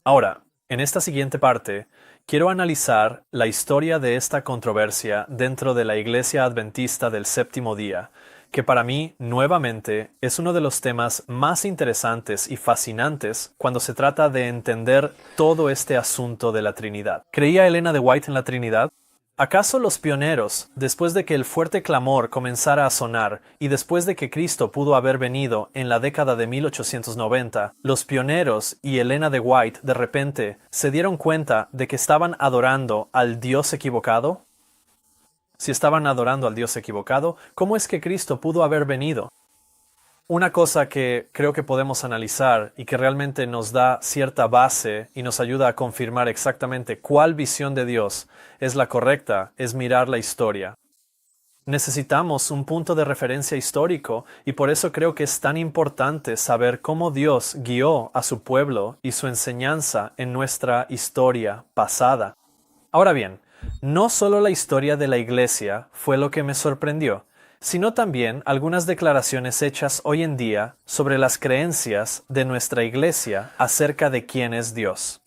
Ahora, en esta siguiente parte, quiero analizar la historia de esta controversia dentro de la Iglesia Adventista del Séptimo Día, que para mí, nuevamente, es uno de los temas más interesantes y fascinantes cuando se trata de entender todo este asunto de la Trinidad. ¿Creía Elena de White en la Trinidad? ¿Acaso los pioneros, después de que el fuerte clamor comenzara a sonar y después de que Cristo pudo haber venido en la década de 1890, los pioneros y Elena de White de repente se dieron cuenta de que estaban adorando al Dios equivocado? Si estaban adorando al Dios equivocado, ¿cómo es que Cristo pudo haber venido? Una cosa que creo que podemos analizar y que realmente nos da cierta base y nos ayuda a confirmar exactamente cuál visión de Dios es la correcta es mirar la historia. Necesitamos un punto de referencia histórico y por eso creo que es tan importante saber cómo Dios guió a su pueblo y su enseñanza en nuestra historia pasada. Ahora bien, no solo la historia de la Iglesia fue lo que me sorprendió, sino también algunas declaraciones hechas hoy en día sobre las creencias de nuestra Iglesia acerca de quién es Dios.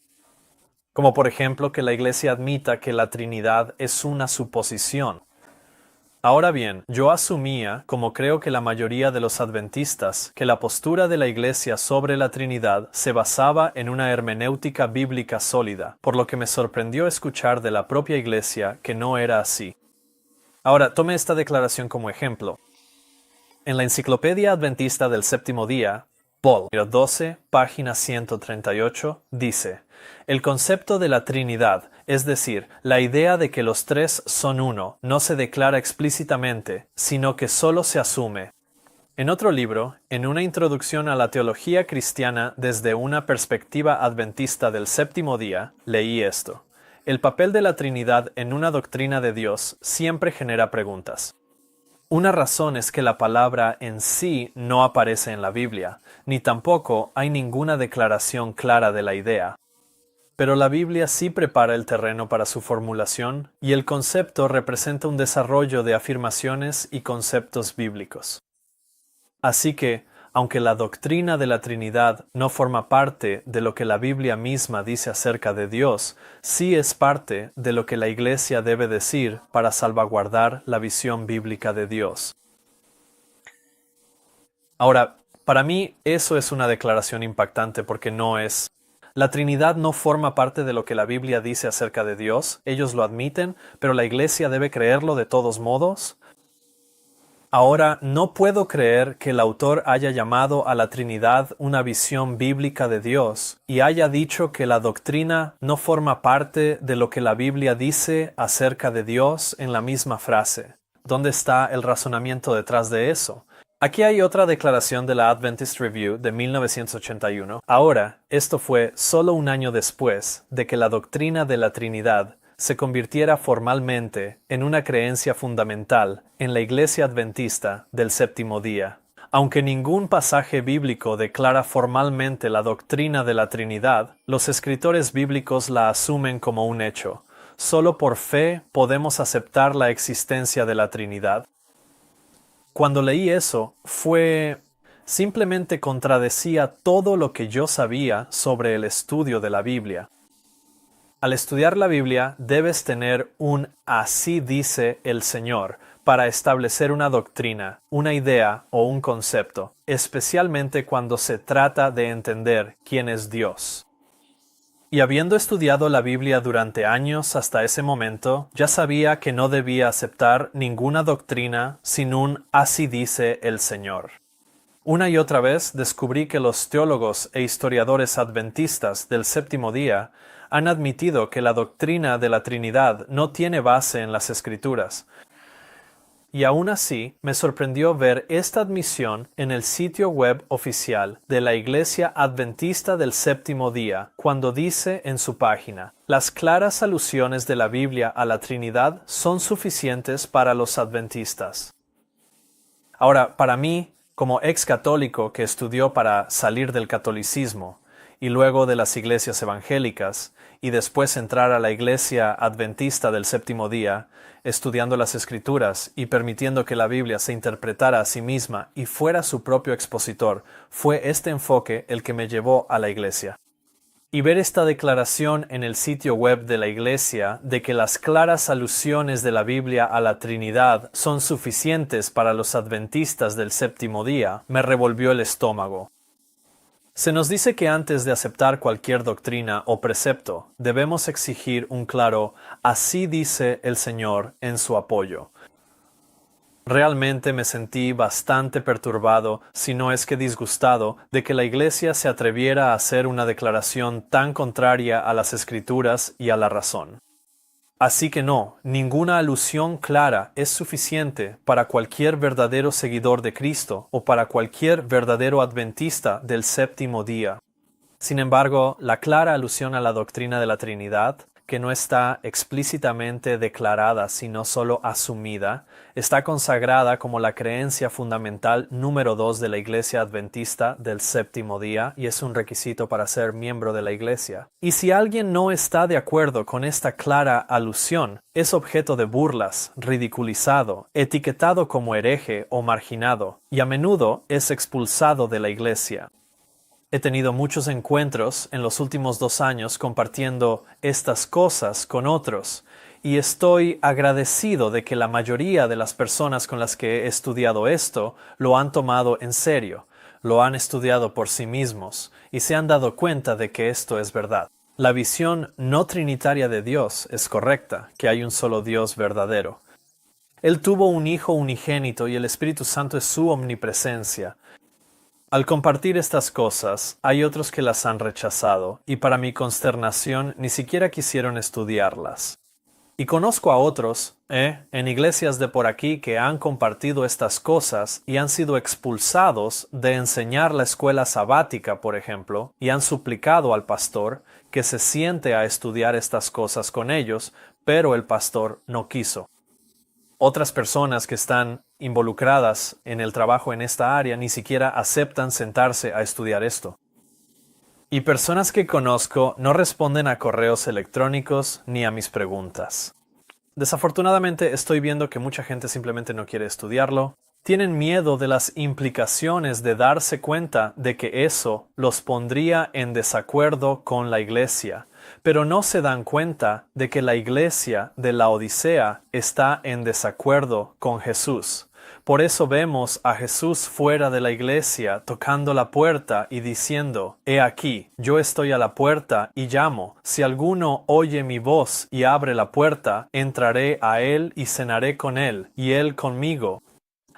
Como por ejemplo que la Iglesia admita que la Trinidad es una suposición. Ahora bien, yo asumía, como creo que la mayoría de los adventistas, que la postura de la Iglesia sobre la Trinidad se basaba en una hermenéutica bíblica sólida, por lo que me sorprendió escuchar de la propia Iglesia que no era así. Ahora, tome esta declaración como ejemplo. En la Enciclopedia Adventista del Séptimo Día, Vol. 12, página 138, dice: el concepto de la Trinidad, es decir, la idea de que los tres son uno, no se declara explícitamente, sino que solo se asume. En otro libro, en una introducción a la teología cristiana desde una perspectiva adventista del Séptimo Día, leí esto: el papel de la Trinidad en una doctrina de Dios siempre genera preguntas. Una razón es que la palabra en sí no aparece en la Biblia, ni tampoco hay ninguna declaración clara de la idea. Pero la Biblia sí prepara el terreno para su formulación, y el concepto representa un desarrollo de afirmaciones y conceptos bíblicos. Así que, aunque la doctrina de la Trinidad no forma parte de lo que la Biblia misma dice acerca de Dios, sí es parte de lo que la Iglesia debe decir para salvaguardar la visión bíblica de Dios. Ahora, para mí eso es una declaración impactante porque no es. La Trinidad no forma parte de lo que la Biblia dice acerca de Dios, ellos lo admiten, pero la Iglesia debe creerlo de todos modos. Ahora, no puedo creer que el autor haya llamado a la Trinidad una visión bíblica de Dios y haya dicho que la doctrina no forma parte de lo que la Biblia dice acerca de Dios en la misma frase. ¿Dónde está el razonamiento detrás de eso? Aquí hay otra declaración de la Adventist Review de 1981. Ahora, esto fue solo un año después de que la doctrina de la Trinidad se convirtiera formalmente en una creencia fundamental en la Iglesia Adventista del Séptimo Día. Aunque ningún pasaje bíblico declara formalmente la doctrina de la Trinidad, los escritores bíblicos la asumen como un hecho. Solo por fe podemos aceptar la existencia de la Trinidad. Cuando leí eso, simplemente contradecía todo lo que yo sabía sobre el estudio de la Biblia. Al estudiar la Biblia, debes tener un así dice el Señor para establecer una doctrina, una idea o un concepto, especialmente cuando se trata de entender quién es Dios. Y habiendo estudiado la Biblia durante años hasta ese momento, ya sabía que no debía aceptar ninguna doctrina sin un así dice el Señor. Una y otra vez descubrí que los teólogos e historiadores adventistas del Séptimo Día han admitido que la doctrina de la Trinidad no tiene base en las Escrituras. Y aún así, me sorprendió ver esta admisión en el sitio web oficial de la Iglesia Adventista del Séptimo Día, cuando dice en su página: las claras alusiones de la Biblia a la Trinidad son suficientes para los adventistas. Ahora, para mí, como ex católico que estudió para salir del catolicismo, y luego de las iglesias evangélicas, y después entrar a la Iglesia Adventista del Séptimo Día, estudiando las Escrituras y permitiendo que la Biblia se interpretara a sí misma y fuera su propio expositor, fue este enfoque el que me llevó a la Iglesia. Y ver esta declaración en el sitio web de la Iglesia de que las claras alusiones de la Biblia a la Trinidad son suficientes para los adventistas del séptimo día me revolvió el estómago. Se nos dice que antes de aceptar cualquier doctrina o precepto, debemos exigir un claro "así dice el Señor" en su apoyo. Realmente me sentí bastante perturbado, si no es que disgustado, de que la Iglesia se atreviera a hacer una declaración tan contraria a las Escrituras y a la razón. Así que no, ninguna alusión clara es suficiente para cualquier verdadero seguidor de Cristo o para cualquier verdadero adventista del séptimo día. Sin embargo, la clara alusión a la doctrina de la Trinidad, que no está explícitamente declarada sino solo asumida, está consagrada como la creencia fundamental número 2 de la Iglesia Adventista del séptimo día y es un requisito para ser miembro de la Iglesia. Y si alguien no está de acuerdo con esta clara alusión, es objeto de burlas, ridiculizado, etiquetado como hereje o marginado, y a menudo es expulsado de la Iglesia. He tenido muchos encuentros en los últimos 2 años compartiendo estas cosas con otros, y estoy agradecido de que la mayoría de las personas con las que he estudiado esto lo han tomado en serio, lo han estudiado por sí mismos, y se han dado cuenta de que esto es verdad. La visión no trinitaria de Dios es correcta, que hay un solo Dios verdadero. Él tuvo un Hijo unigénito y el Espíritu Santo es su omnipresencia. Al compartir estas cosas, hay otros que las han rechazado, y para mi consternación ni siquiera quisieron estudiarlas. Y conozco a otros, en iglesias de por aquí que han compartido estas cosas y han sido expulsados de enseñar la escuela sabática, por ejemplo, y han suplicado al pastor que se siente a estudiar estas cosas con ellos, pero el pastor no quiso. Otras personas que están involucradas en el trabajo en esta área ni siquiera aceptan sentarse a estudiar esto. Y personas que conozco no responden a correos electrónicos ni a mis preguntas. Desafortunadamente estoy viendo que mucha gente simplemente no quiere estudiarlo. Tienen miedo de las implicaciones de darse cuenta de que eso los pondría en desacuerdo con la Iglesia, pero no se dan cuenta de que la Iglesia de la Odisea está en desacuerdo con Jesús. Por eso vemos a Jesús fuera de la iglesia tocando la puerta y diciendo: «He aquí, yo estoy a la puerta y llamo. Si alguno oye mi voz y abre la puerta, entraré a él y cenaré con él, y él conmigo».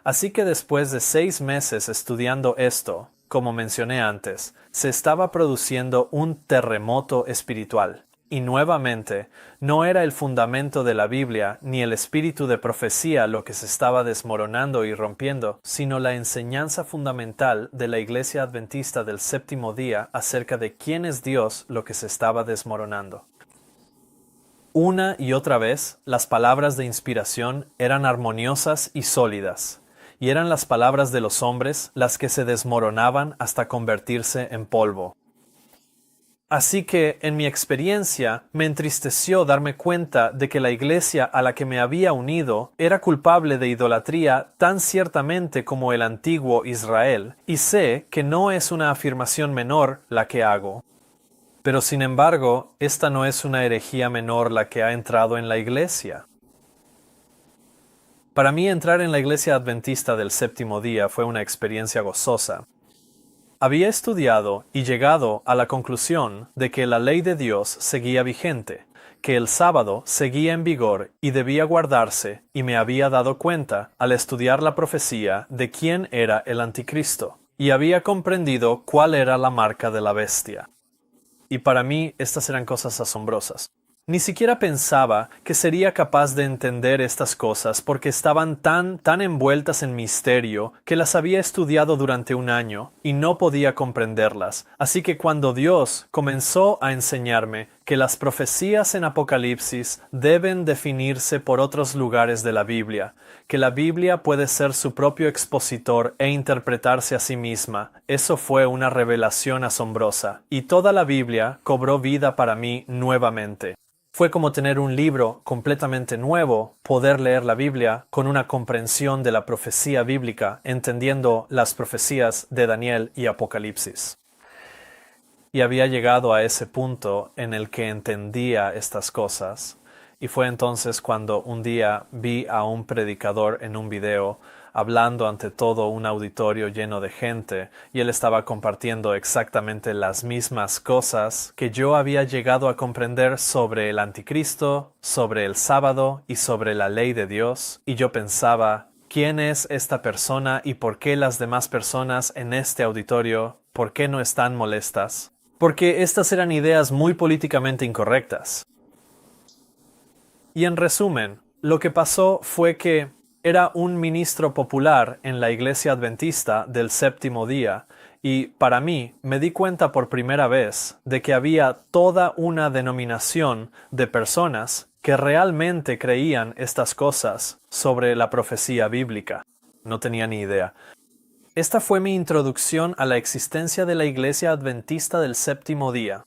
Así que después de 6 meses estudiando esto, como mencioné antes, se estaba produciendo un terremoto espiritual. Y nuevamente, no era el fundamento de la Biblia ni el espíritu de profecía lo que se estaba desmoronando y rompiendo, sino la enseñanza fundamental de la Iglesia Adventista del séptimo día acerca de quién es Dios lo que se estaba desmoronando. Una y otra vez, las palabras de inspiración eran armoniosas y sólidas, y eran las palabras de los hombres las que se desmoronaban hasta convertirse en polvo. Así que, en mi experiencia, me entristeció darme cuenta de que la iglesia a la que me había unido era culpable de idolatría tan ciertamente como el antiguo Israel, y sé que no es una afirmación menor la que hago. Pero sin embargo, esta no es una herejía menor la que ha entrado en la iglesia. Para mí, entrar en la iglesia adventista del séptimo día fue una experiencia gozosa. Había estudiado y llegado a la conclusión de que la ley de Dios seguía vigente, que el sábado seguía en vigor y debía guardarse, y me había dado cuenta, al estudiar la profecía, de quién era el anticristo, y había comprendido cuál era la marca de la bestia. Y para mí estas eran cosas asombrosas. Ni siquiera pensaba que sería capaz de entender estas cosas porque estaban tan envueltas en misterio que las había estudiado durante 1 año y no podía comprenderlas. Así que cuando Dios comenzó a enseñarme que las profecías en Apocalipsis deben definirse por otros lugares de la Biblia, que la Biblia puede ser su propio expositor e interpretarse a sí misma, eso fue una revelación asombrosa, y toda la Biblia cobró vida para mí nuevamente. Fue como tener un libro completamente nuevo, poder leer la Biblia con una comprensión de la profecía bíblica, entendiendo las profecías de Daniel y Apocalipsis. y había llegado a ese punto en el que entendía estas cosas. Y fue entonces cuando un día vi a un predicador en un video hablando ante todo un auditorio lleno de gente, y él estaba compartiendo exactamente las mismas cosas que yo había llegado a comprender sobre el anticristo, sobre el sábado y sobre la ley de Dios, y yo pensaba, ¿quién es esta persona y por qué las demás personas en este auditorio, por qué no están molestas? Porque estas eran ideas muy políticamente incorrectas. Y en resumen, lo que pasó fue que era un ministro popular en la Iglesia Adventista del Séptimo Día, y para mí me di cuenta por primera vez de que había toda una denominación de personas que realmente creían estas cosas sobre la profecía bíblica. No tenía ni idea. Esta fue mi introducción a la existencia de la Iglesia Adventista del Séptimo Día.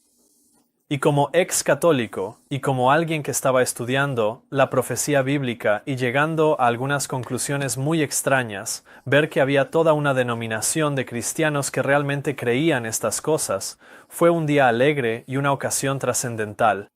Y como ex católico, y como alguien que estaba estudiando la profecía bíblica y llegando a algunas conclusiones muy extrañas, ver que había toda una denominación de cristianos que realmente creían estas cosas, fue un día alegre y una ocasión trascendental.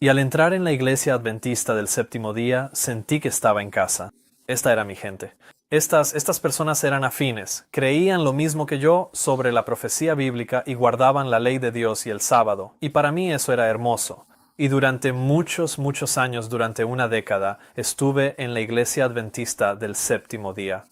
Y al entrar en la Iglesia Adventista del Séptimo Día, sentí que estaba en casa. Esta era mi gente. Estas personas eran afines, creían lo mismo que yo sobre la profecía bíblica y guardaban la ley de Dios y el sábado, y para mí eso era hermoso. Y durante muchos años, durante una década, estuve en la Iglesia Adventista del Séptimo Día.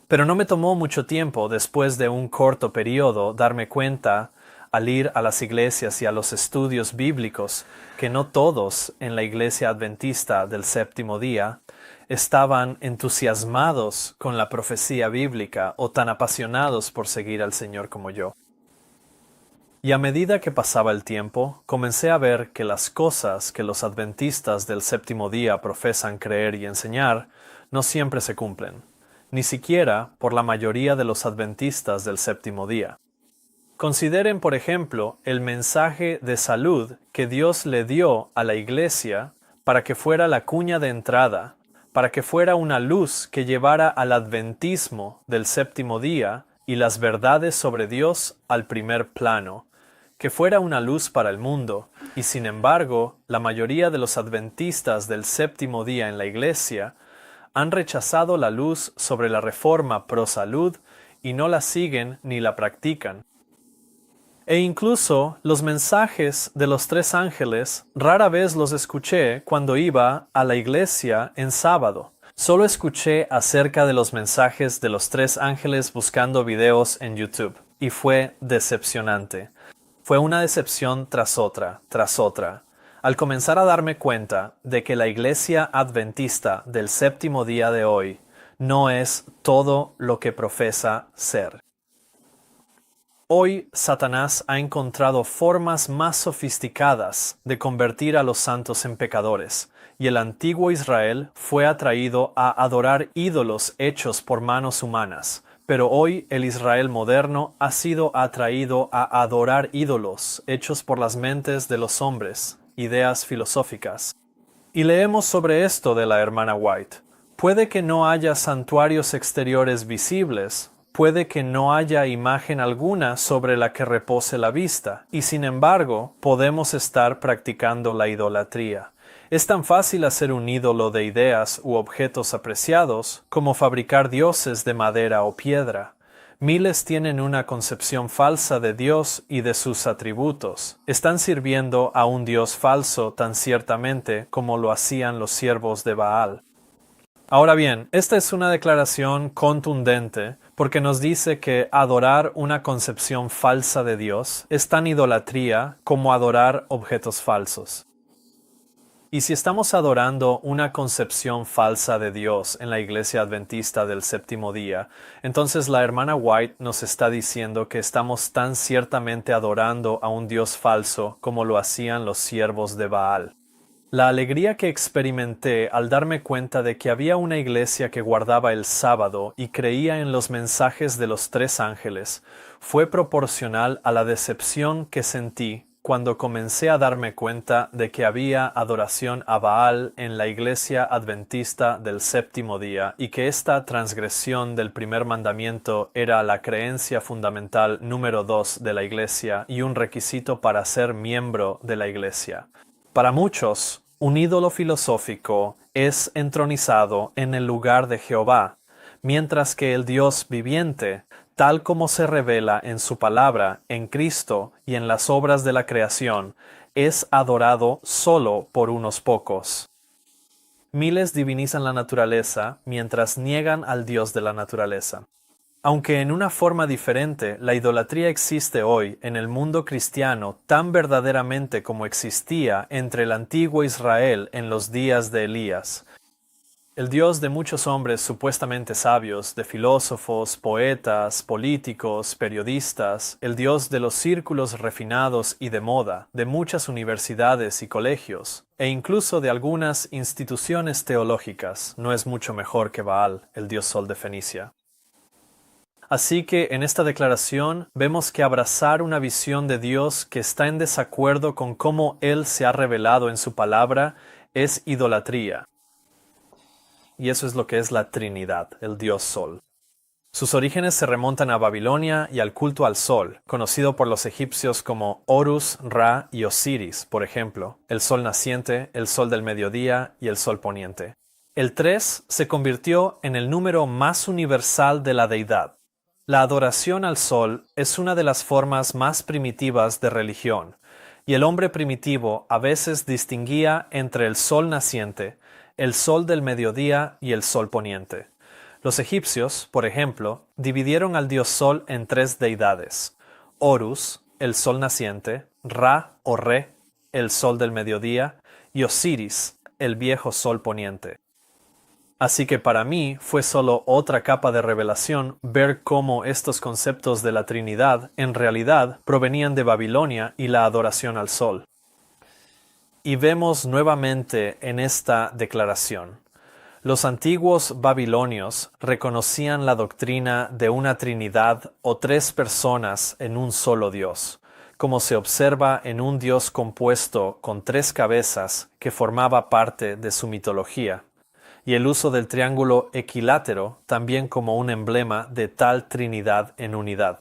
Pero no me tomó mucho tiempo, después de un corto periodo, darme cuenta, al ir a las iglesias y a los estudios bíblicos, que no todos en la Iglesia Adventista del Séptimo Día estaban entusiasmados con la profecía bíblica o tan apasionados por seguir al Señor como yo. Y a medida que pasaba el tiempo, comencé a ver que las cosas que los adventistas del Séptimo Día profesan creer y enseñar no siempre se cumplen, ni siquiera por la mayoría de los adventistas del Séptimo Día. Consideren, por ejemplo, el mensaje de salud que Dios le dio a la Iglesia para que fuera la cuña de entrada, para que fuera una luz que llevara al adventismo del Séptimo Día y las verdades sobre Dios al primer plano, que fuera una luz para el mundo, y sin embargo, la mayoría de los adventistas del Séptimo Día en la Iglesia han rechazado la luz sobre la reforma pro salud y no la siguen ni la practican. E incluso los mensajes de los tres ángeles rara vez los escuché cuando iba a la iglesia en sábado. Solo escuché acerca de los mensajes de los tres ángeles buscando videos en YouTube, y fue decepcionante. Fue una decepción tras otra, al comenzar a darme cuenta de que la Iglesia Adventista del Séptimo Día de hoy no es todo lo que profesa ser. Hoy Satanás ha encontrado formas más sofisticadas de convertir a los santos en pecadores, y el antiguo Israel fue atraído a adorar ídolos hechos por manos humanas. Pero hoy el Israel moderno ha sido atraído a adorar ídolos hechos por las mentes de los hombres, ideas filosóficas. Y leemos sobre esto de la hermana White. Puede que no haya santuarios exteriores visibles, puede que no haya imagen alguna sobre la que repose la vista, y sin embargo podemos estar practicando la idolatría. Es tan fácil hacer un ídolo de ideas u objetos apreciados como fabricar dioses de madera o piedra. Miles tienen una concepción falsa de Dios y de sus atributos. Están sirviendo a un Dios falso tan ciertamente como lo hacían los siervos de Baal. Ahora bien, esta es una declaración contundente porque nos dice que adorar una concepción falsa de Dios es tan idolatría como adorar objetos falsos. Y si estamos adorando una concepción falsa de Dios en la Iglesia Adventista del Séptimo Día, entonces la hermana White nos está diciendo que estamos tan ciertamente adorando a un Dios falso como lo hacían los siervos de Baal. La alegría que experimenté al darme cuenta de que había una iglesia que guardaba el sábado y creía en los mensajes de los tres ángeles fue proporcional a la decepción que sentí cuando comencé a darme cuenta de que había adoración a Baal en la Iglesia Adventista del Séptimo Día y que esta transgresión del primer mandamiento era la creencia fundamental número 2 de la Iglesia y un requisito para ser miembro de la Iglesia. Para muchos, un ídolo filosófico es entronizado en el lugar de Jehová, mientras que el Dios viviente, tal como se revela en su palabra, en Cristo y en las obras de la creación, es adorado solo por unos pocos. Miles divinizan la naturaleza mientras niegan al Dios de la naturaleza. Aunque en una forma diferente, la idolatría existe hoy en el mundo cristiano tan verdaderamente como existía entre el antiguo Israel en los días de Elías. El Dios de muchos hombres supuestamente sabios, de filósofos, poetas, políticos, periodistas, el Dios de los círculos refinados y de moda, de muchas universidades y colegios, e incluso de algunas instituciones teológicas, no es mucho mejor que Baal, el dios Sol de Fenicia. Así que en esta declaración vemos que abrazar una visión de Dios que está en desacuerdo con cómo Él se ha revelado en su palabra es idolatría. Y eso es lo que es la Trinidad, el Dios Sol. Sus orígenes se remontan a Babilonia y al culto al Sol, conocido por los egipcios como Horus, Ra y Osiris, por ejemplo, el Sol naciente, el Sol del mediodía y el Sol poniente. El 3 se convirtió en el número más universal de la deidad. La adoración al Sol es una de las formas más primitivas de religión, y el hombre primitivo a veces distinguía entre el Sol naciente, el Sol del mediodía y el Sol poniente. Los egipcios, por ejemplo, dividieron al dios Sol en 3 deidades: Horus, el Sol naciente; Ra o Re, el Sol del mediodía; y Osiris, el viejo Sol poniente. Así que para mí fue solo otra capa de revelación ver cómo estos conceptos de la Trinidad en realidad provenían de Babilonia y la adoración al Sol. Y vemos nuevamente en esta declaración: los antiguos babilonios reconocían la doctrina de una Trinidad o 3 personas en un solo Dios, como se observa en un Dios compuesto con 3 cabezas que formaba parte de su mitología, y el uso del triángulo equilátero también como un emblema de tal Trinidad en unidad.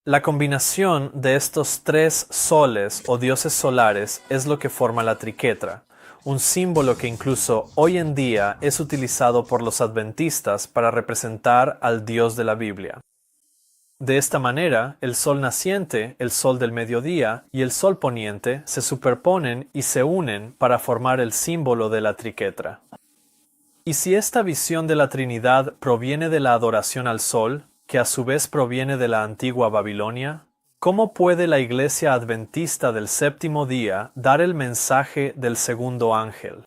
La combinación de estos 3 soles o dioses solares es lo que forma la triquetra, un símbolo que incluso hoy en día es utilizado por los adventistas para representar al Dios de la Biblia. De esta manera, el sol naciente, el sol del mediodía y el sol poniente se superponen y se unen para formar el símbolo de la triquetra. Y si esta visión de la Trinidad proviene de la adoración al sol, que a su vez proviene de la antigua Babilonia, ¿cómo puede la Iglesia Adventista del Séptimo Día dar el mensaje del segundo ángel?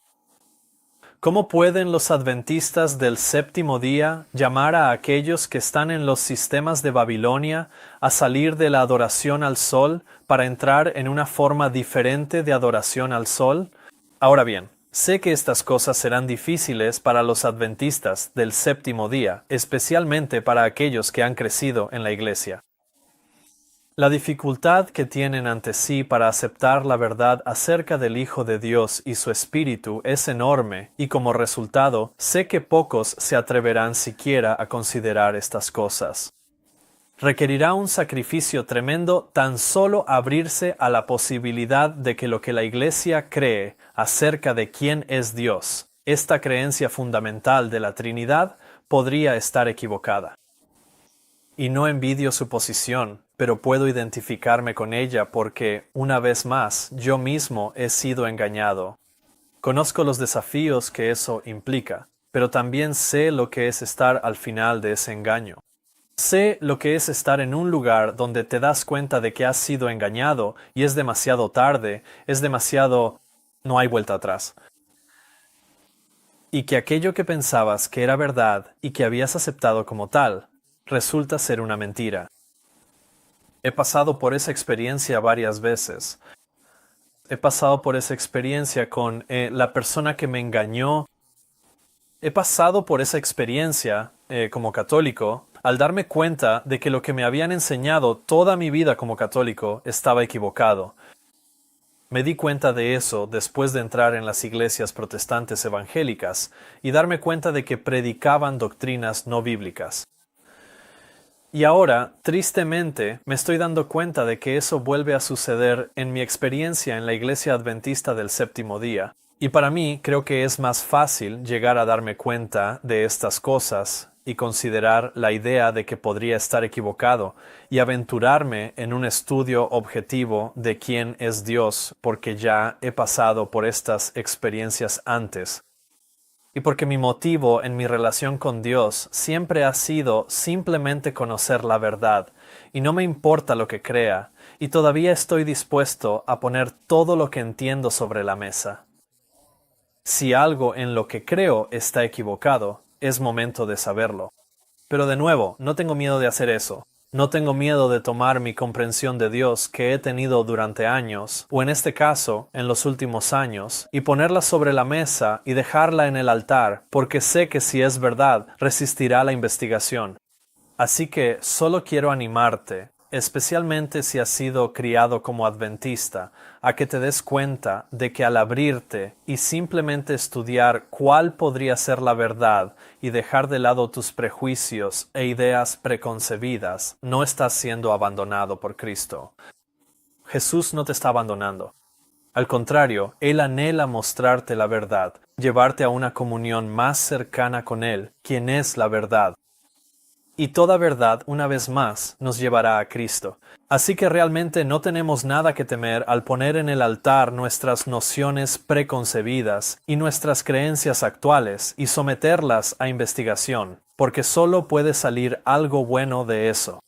¿Cómo pueden los adventistas del Séptimo Día llamar a aquellos que están en los sistemas de Babilonia a salir de la adoración al sol para entrar en una forma diferente de adoración al sol? Ahora bien, sé que estas cosas serán difíciles para los adventistas del Séptimo Día, especialmente para aquellos que han crecido en la Iglesia. La dificultad que tienen ante sí para aceptar la verdad acerca del Hijo de Dios y su Espíritu es enorme, y como resultado, sé que pocos se atreverán siquiera a considerar estas cosas. Requerirá un sacrificio tremendo tan solo abrirse a la posibilidad de que lo que la Iglesia cree acerca de quién es Dios, esta creencia fundamental de la Trinidad, podría estar equivocada. Y no envidio su posición, pero puedo identificarme con ella porque, una vez más, yo mismo he sido engañado. Conozco los desafíos que eso implica, pero también sé lo que es estar al final de ese engaño. Sé lo que es estar en un lugar donde te das cuenta de que has sido engañado y es demasiado tarde, no hay vuelta atrás. Y que aquello que pensabas que era verdad y que habías aceptado como tal, resulta ser una mentira. He pasado por esa experiencia varias veces. He pasado por esa experiencia con la persona que me engañó. He pasado por esa experiencia como católico al darme cuenta de que lo que me habían enseñado toda mi vida como católico estaba equivocado. Me di cuenta de eso después de entrar en las iglesias protestantes evangélicas y darme cuenta de que predicaban doctrinas no bíblicas. Y ahora, tristemente, me estoy dando cuenta de que eso vuelve a suceder en mi experiencia en la Iglesia Adventista del Séptimo Día. Y para mí creo que es más fácil llegar a darme cuenta de estas cosas y considerar la idea de que podría estar equivocado y aventurarme en un estudio objetivo de quién es Dios, porque ya he pasado por estas experiencias antes. Y porque mi motivo en mi relación con Dios siempre ha sido simplemente conocer la verdad, y no me importa lo que crea, y todavía estoy dispuesto a poner todo lo que entiendo sobre la mesa. Si algo en lo que creo está equivocado, es momento de saberlo. Pero de nuevo, no tengo miedo de hacer eso. No tengo miedo de tomar mi comprensión de Dios que he tenido durante años, o en este caso, en los últimos años, y ponerla sobre la mesa y dejarla en el altar, porque sé que si es verdad, resistirá la investigación. Así que solo quiero animarte, especialmente si has sido criado como adventista, a que te des cuenta de que al abrirte y simplemente estudiar cuál podría ser la verdad y dejar de lado tus prejuicios e ideas preconcebidas, no estás siendo abandonado por Cristo. Jesús no te está abandonando. Al contrario, Él anhela mostrarte la verdad, llevarte a una comunión más cercana con Él, quien es la verdad. Y toda verdad, una vez más, nos llevará a Cristo. Así que realmente no tenemos nada que temer al poner en el altar nuestras nociones preconcebidas y nuestras creencias actuales y someterlas a investigación, porque solo puede salir algo bueno de eso.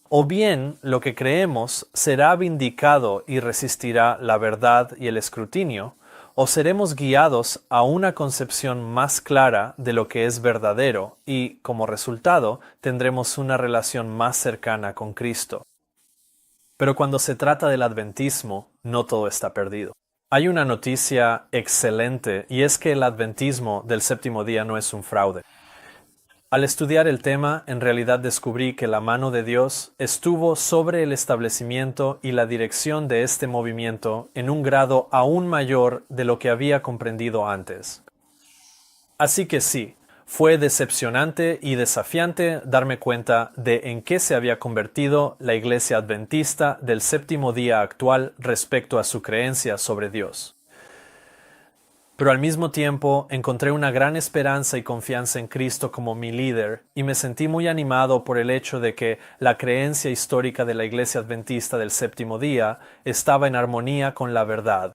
O bien lo que creemos será vindicado y resistirá la verdad y el escrutinio, o seremos guiados a una concepción más clara de lo que es verdadero y, como resultado, tendremos una relación más cercana con Cristo. Pero cuando se trata del adventismo, no todo está perdido. Hay una noticia excelente y es que el adventismo del séptimo día no es un fraude. Al estudiar el tema, en realidad descubrí que la mano de Dios estuvo sobre el establecimiento y la dirección de este movimiento en un grado aún mayor de lo que había comprendido antes. Así que sí, fue decepcionante y desafiante darme cuenta de en qué se había convertido la Iglesia Adventista del séptimo día actual respecto a su creencia sobre Dios. Pero al mismo tiempo encontré una gran esperanza y confianza en Cristo como mi líder y me sentí muy animado por el hecho de que la creencia histórica de la Iglesia Adventista del séptimo día estaba en armonía con la verdad.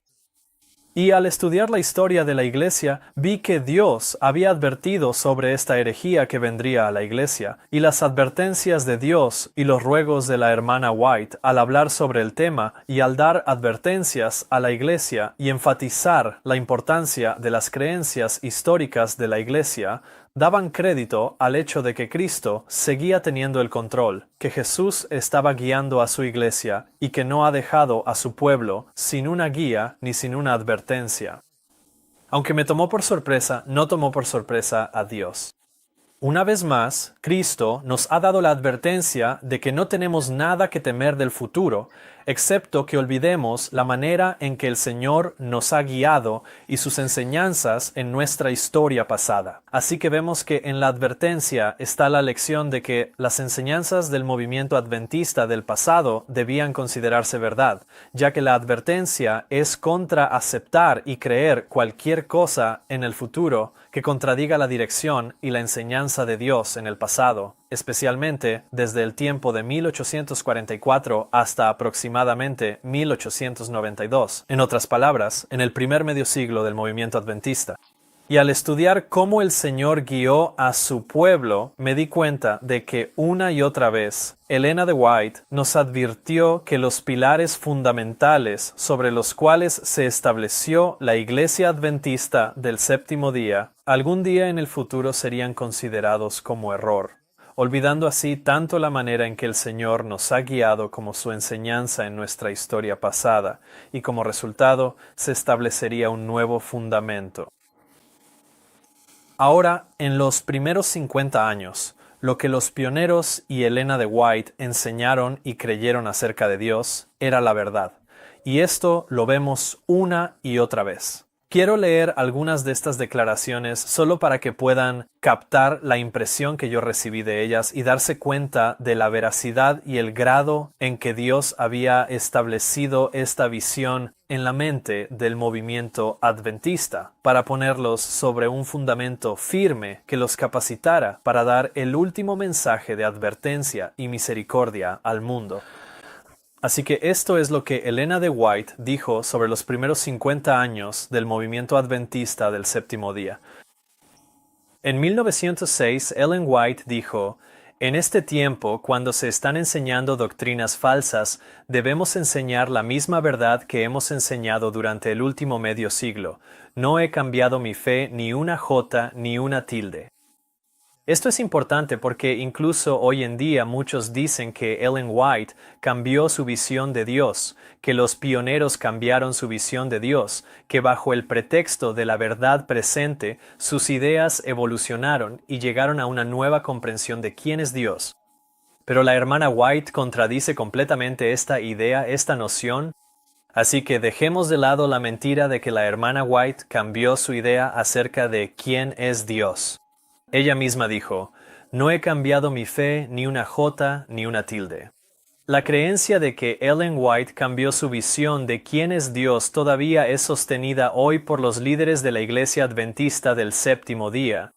Y al estudiar la historia de la Iglesia, vi que Dios había advertido sobre esta herejía que vendría a la Iglesia, y las advertencias de Dios y los ruegos de la hermana White al hablar sobre el tema y al dar advertencias a la Iglesia y enfatizar la importancia de las creencias históricas de la Iglesia, daban crédito al hecho de que Cristo seguía teniendo el control, que Jesús estaba guiando a su Iglesia y que no ha dejado a su pueblo sin una guía ni sin una advertencia. Aunque me tomó por sorpresa, no tomó por sorpresa a Dios. Una vez más, Cristo nos ha dado la advertencia de que no tenemos nada que temer del futuro, excepto que olvidemos la manera en que el Señor nos ha guiado y sus enseñanzas en nuestra historia pasada. Así que vemos que en la advertencia está la lección de que las enseñanzas del movimiento adventista del pasado debían considerarse verdad, ya que la advertencia es contra aceptar y creer cualquier cosa en el futuro que contradiga la dirección y la enseñanza de Dios en el pasado, especialmente desde el tiempo de 1844 hasta aproximadamente 1892, en otras palabras, en el primer medio siglo del movimiento adventista. Y al estudiar cómo el Señor guió a su pueblo, me di cuenta de que una y otra vez, Elena de White nos advirtió que los pilares fundamentales sobre los cuales se estableció la Iglesia Adventista del séptimo día, algún día en el futuro serían considerados como error, olvidando así tanto la manera en que el Señor nos ha guiado como su enseñanza en nuestra historia pasada, y como resultado se establecería un nuevo fundamento. Ahora, en los primeros 50 años, Lo que los pioneros y Elena de White enseñaron y creyeron acerca de Dios era la verdad. Y esto lo vemos una y otra vez. Quiero leer algunas de estas declaraciones solo para que puedan captar la impresión que yo recibí de ellas y darse cuenta de la veracidad y el grado en que Dios había establecido esta visión en la mente del movimiento adventista, para ponerlos sobre un fundamento firme que los capacitara para dar el último mensaje de advertencia y misericordia al mundo. Así que esto es lo que Elena de White dijo sobre los primeros 50 años del movimiento adventista del séptimo día. En 1906, Ellen White dijo: «En este tiempo, cuando se están enseñando doctrinas falsas, debemos enseñar la misma verdad que hemos enseñado durante el último medio siglo. No he cambiado mi fe ni una jota ni una tilde». Esto es importante porque incluso hoy en día muchos dicen que Ellen White cambió su visión de Dios, que los pioneros cambiaron su visión de Dios, que bajo el pretexto de la verdad presente sus ideas evolucionaron y llegaron a una nueva comprensión de quién es Dios. Pero la hermana White contradice completamente esta idea, esta noción. Así que dejemos de lado la mentira de que la hermana White cambió su idea acerca de quién es Dios. Ella misma dijo: «No he cambiado mi fe ni una jota ni una tilde». La creencia de que Ellen White cambió su visión de quién es Dios todavía es sostenida hoy por los líderes de la Iglesia Adventista del Séptimo Día.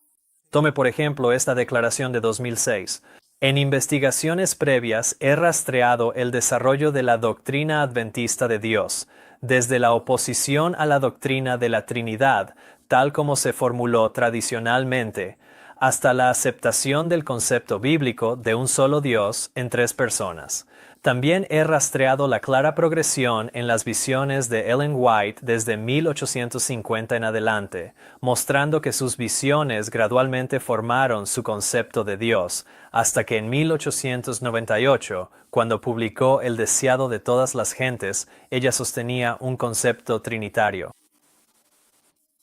Tome por ejemplo esta declaración de 2006. «En investigaciones previas he rastreado el desarrollo de la doctrina adventista de Dios, desde la oposición a la doctrina de la Trinidad, tal como se formuló tradicionalmente, hasta la aceptación del concepto bíblico de un solo Dios en tres personas. También he rastreado la clara progresión en las visiones de Ellen White desde 1850 en adelante, mostrando que sus visiones gradualmente formaron su concepto de Dios, hasta que en 1898, cuando publicó El deseado de todas las gentes, ella sostenía un concepto trinitario».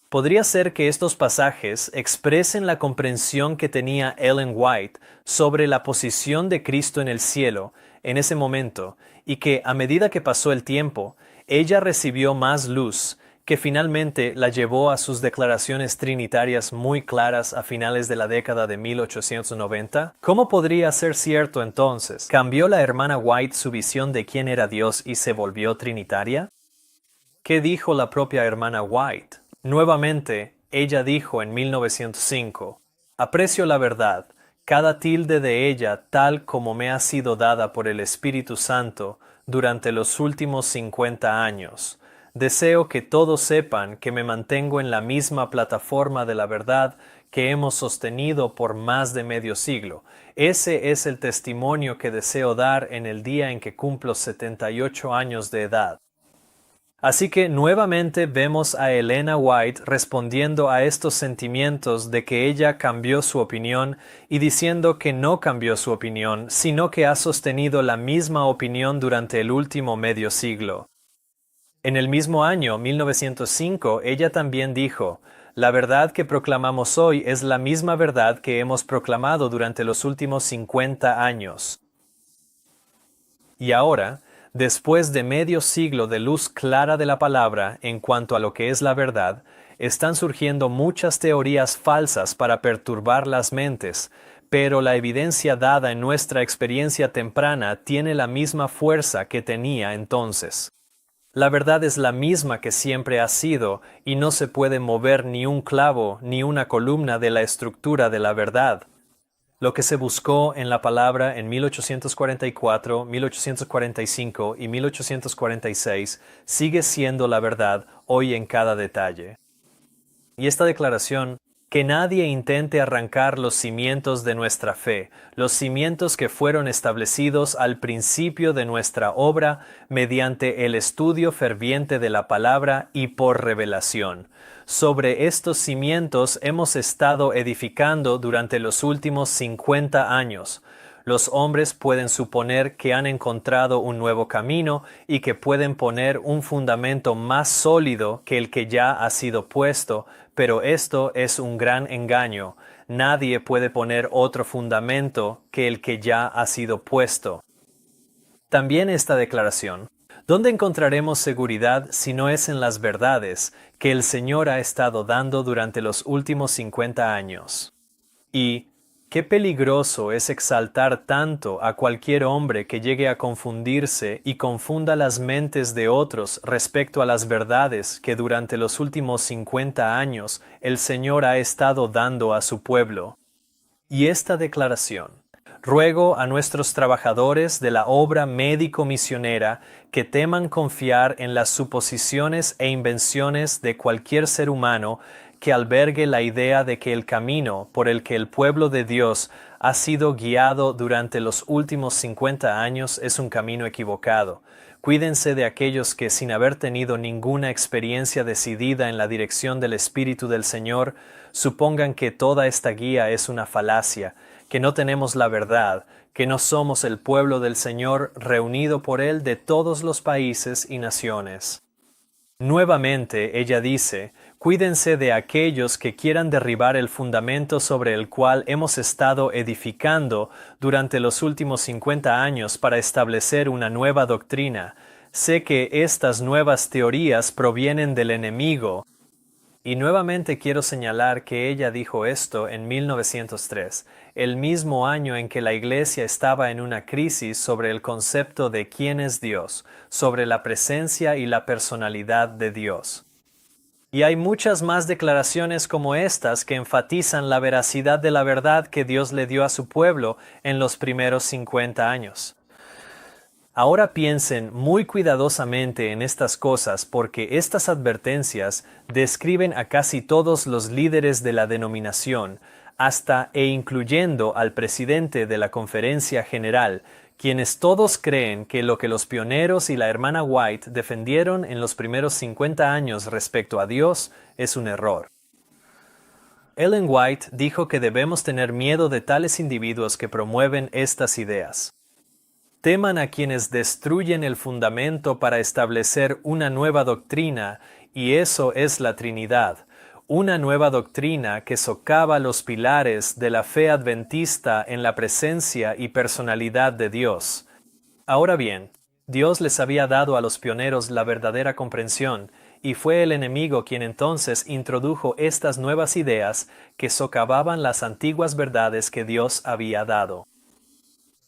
Podría ser que estos pasajes expresen la comprensión que tenía Ellen White sobre la posición de Cristo en el cielo en ese momento, y que a medida que pasó el tiempo, ella recibió más luz, que finalmente la llevó a sus declaraciones trinitarias muy claras a finales de la década de 1890. ¿Cómo podría ser cierto entonces? ¿Cambió la hermana White su visión de quién era Dios y se volvió trinitaria? ¿Qué dijo la propia hermana White? Nuevamente, ella dijo en 1905: «Aprecio la verdad, cada tilde de ella tal como me ha sido dada por el Espíritu Santo durante los últimos 50 años. Deseo que todos sepan que me mantengo en la misma plataforma de la verdad que hemos sostenido por más de medio siglo. Ese es el testimonio que deseo dar en el día en que cumplo 78 años de edad». Así que nuevamente vemos a Elena White respondiendo a estos sentimientos de que ella cambió su opinión y diciendo que no cambió su opinión, sino que ha sostenido la misma opinión durante el último medio siglo. En el mismo año, 1905, ella también dijo: «La verdad que proclamamos hoy es la misma verdad que hemos proclamado durante los últimos 50 años». Y ahora, después de medio siglo de luz clara de la palabra en cuanto a lo que es la verdad, están surgiendo muchas teorías falsas para perturbar las mentes, pero la evidencia dada en nuestra experiencia temprana tiene la misma fuerza que tenía entonces. La verdad es la misma que siempre ha sido, y no se puede mover ni un clavo ni una columna de la estructura de la verdad. Lo que se buscó en la palabra en 1844, 1845 y 1846 sigue siendo la verdad hoy en cada detalle. Y esta declaración: «Que nadie intente arrancar los cimientos de nuestra fe, los cimientos que fueron establecidos al principio de nuestra obra mediante el estudio ferviente de la palabra y por revelación. Sobre estos cimientos hemos estado edificando durante los últimos 50 años. Los hombres pueden suponer que han encontrado un nuevo camino y que pueden poner un fundamento más sólido que el que ya ha sido puesto, Pero esto es un gran engaño. Nadie puede poner otro fundamento que el que ya ha sido puesto. También esta declaración: ¿dónde encontraremos seguridad si no es en las verdades que el Señor ha estado dando durante los últimos 50 años? Y qué peligroso es exaltar tanto a cualquier hombre que llegue a confundirse y confunda las mentes de otros respecto a las verdades que durante los últimos 50 años el Señor ha estado dando a su pueblo. Y esta declaración: ruego a nuestros trabajadores de la obra médico-misionera que teman confiar en las suposiciones e invenciones de cualquier ser humano que albergue la idea de que el camino por el que el pueblo de Dios ha sido guiado durante los últimos 50 años es un camino equivocado. Cuídense de aquellos que, sin haber tenido ninguna experiencia decidida en la dirección del Espíritu del Señor, supongan que toda esta guía es una falacia, que no tenemos la verdad, que no somos el pueblo del Señor reunido por Él de todos los países y naciones. Nuevamente ella dice: cuídense de aquellos que quieran derribar el fundamento sobre el cual hemos estado edificando durante los últimos 50 años para establecer una nueva doctrina. Sé que estas nuevas teorías provienen del enemigo. Y nuevamente quiero señalar que ella dijo esto en 1903, el mismo año en que la Iglesia estaba en una crisis sobre el concepto de quién es Dios, sobre la presencia y la personalidad de Dios. Y hay muchas más declaraciones como estas que enfatizan la veracidad de la verdad que Dios le dio a su pueblo en los primeros 50 años. Ahora piensen muy cuidadosamente en estas cosas, porque estas advertencias describen a casi todos los líderes de la denominación, hasta e incluyendo al presidente de la Conferencia General, quienes todos creen que lo que los pioneros y la hermana White defendieron en los primeros 50 años respecto a Dios es un error. Ellen White dijo que debemos tener miedo de tales individuos que promueven estas ideas. Teman a quienes destruyen el fundamento para establecer una nueva doctrina, y eso es la Trinidad, una nueva doctrina que socava los pilares de la fe adventista en la presencia y personalidad de Dios. Ahora bien, Dios les había dado a los pioneros la verdadera comprensión, y fue el enemigo quien entonces introdujo estas nuevas ideas que socavaban las antiguas verdades que Dios había dado.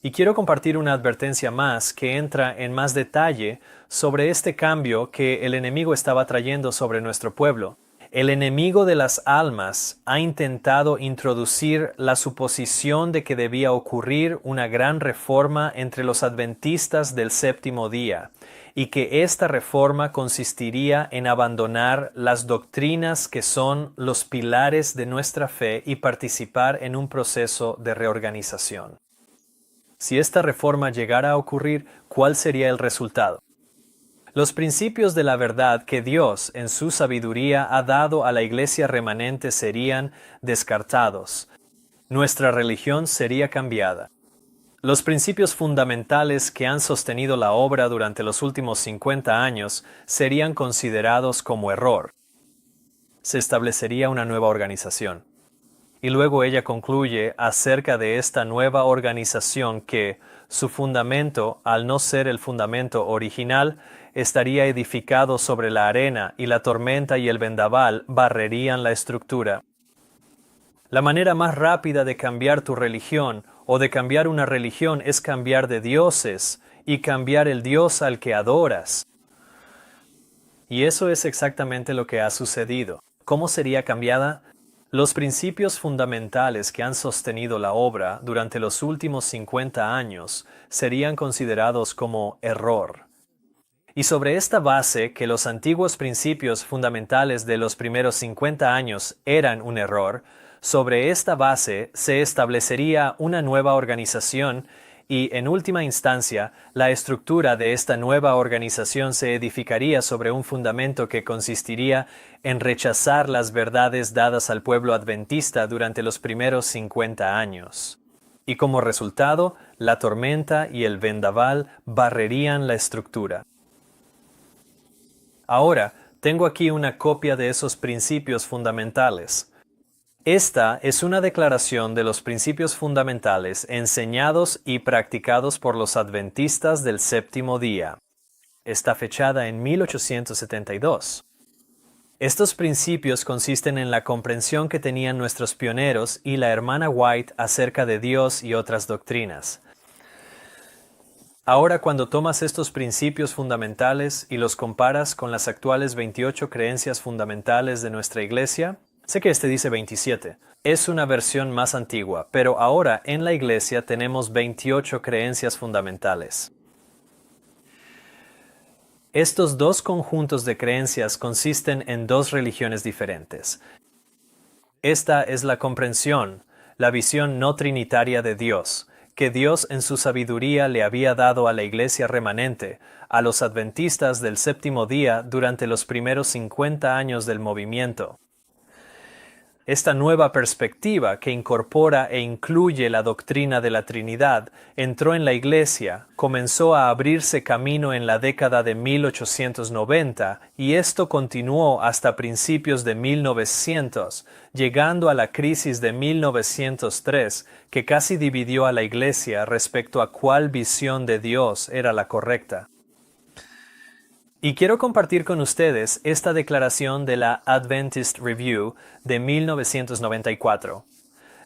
Y quiero compartir una advertencia más que entra en más detalle sobre este cambio que el enemigo estaba trayendo sobre nuestro pueblo. El enemigo de las almas ha intentado introducir la suposición de que debía ocurrir una gran reforma entre los adventistas del séptimo día, y que esta reforma consistiría en abandonar las doctrinas que son los pilares de nuestra fe y participar en un proceso de reorganización. Si esta reforma llegara a ocurrir, ¿cuál sería el resultado? Los principios de la verdad que Dios, en su sabiduría, ha dado a la iglesia remanente serían descartados. Nuestra religión sería cambiada. Los principios fundamentales que han sostenido la obra durante los últimos 50 años serían considerados como error. Se establecería una nueva organización. Y luego ella concluye acerca de esta nueva organización que su fundamento, al no ser el fundamento original, estaría edificado sobre la arena y la tormenta y el vendaval barrerían la estructura. La manera más rápida de cambiar tu religión o de cambiar una religión es cambiar de dioses y cambiar el Dios al que adoras. Y eso es exactamente lo que ha sucedido. ¿Cómo sería cambiada? Los principios fundamentales que han sostenido la obra durante los últimos 50 años serían considerados como error. Y sobre esta base, que los antiguos principios fundamentales de los primeros 50 años eran un error, sobre esta base se establecería una nueva organización y, en última instancia, la estructura de esta nueva organización se edificaría sobre un fundamento que consistiría en rechazar las verdades dadas al pueblo adventista durante los primeros 50 años. Y como resultado, la tormenta y el vendaval barrerían la estructura. Ahora, Tengo aquí una copia de esos principios fundamentales. Esta es una declaración de los principios fundamentales enseñados y practicados por los adventistas del séptimo día. Está fechada en 1872. Estos principios consisten en la comprensión que tenían nuestros pioneros y la hermana White acerca de Dios y otras doctrinas. Ahora, cuando tomas estos principios fundamentales y los comparas con las actuales 28 creencias fundamentales de nuestra Iglesia, sé que este dice 27, es una versión más antigua, pero ahora en la Iglesia tenemos 28 creencias fundamentales. Estos dos conjuntos de creencias consisten en dos religiones diferentes. Esta es la comprensión, la visión no trinitaria de Dios, que Dios en su sabiduría le había dado a la Iglesia remanente, a los adventistas del séptimo día durante los primeros 50 años del movimiento. Esta nueva perspectiva que incorpora e incluye la doctrina de la Trinidad entró en la Iglesia, comenzó a abrirse camino en la década de 1890 y esto continuó hasta principios de 1900, llegando a la crisis de 1903 que casi dividió a la Iglesia respecto a cuál visión de Dios era la correcta. Y quiero compartir con ustedes esta declaración de la Adventist Review de 1994.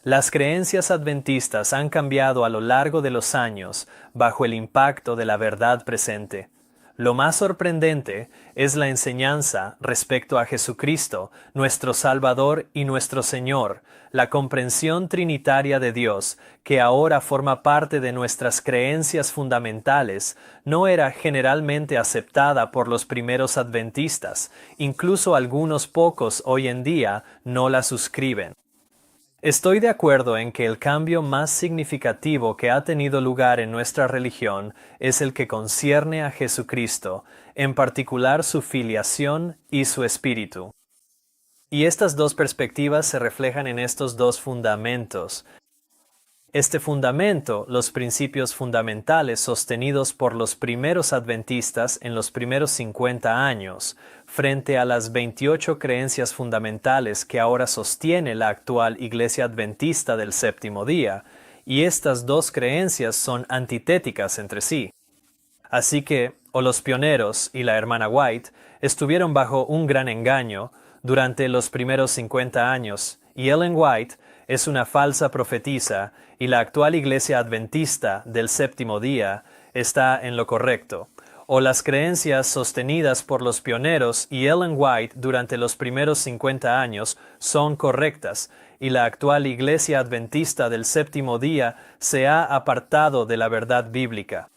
Las creencias adventistas han cambiado a lo largo de los años bajo el impacto de la verdad presente. Lo más sorprendente es la enseñanza respecto a Jesucristo, nuestro Salvador y nuestro Señor, la comprensión trinitaria de Dios, que ahora forma parte de nuestras creencias fundamentales, no era generalmente aceptada por los primeros adventistas, incluso algunos pocos hoy en día no la suscriben. Estoy de acuerdo en que el cambio más significativo que ha tenido lugar en nuestra religión es el que concierne a Jesucristo, en particular su filiación y su espíritu. Y estas dos perspectivas se reflejan en estos dos fundamentos. Este fundamento, los principios fundamentales sostenidos por los primeros adventistas en los primeros 50 años, frente a las 28 creencias fundamentales que ahora sostiene la actual Iglesia Adventista del séptimo día, y estas dos creencias son antitéticas entre sí. Así que, o los pioneros y la hermana White estuvieron bajo un gran engaño durante los primeros 50 años, y Ellen White es una falsa profetisa y la actual Iglesia Adventista del séptimo día está en lo correcto. O las creencias sostenidas por los pioneros y Ellen White durante los primeros 50 años son correctas y la actual Iglesia Adventista del séptimo día se ha apartado de la verdad bíblica.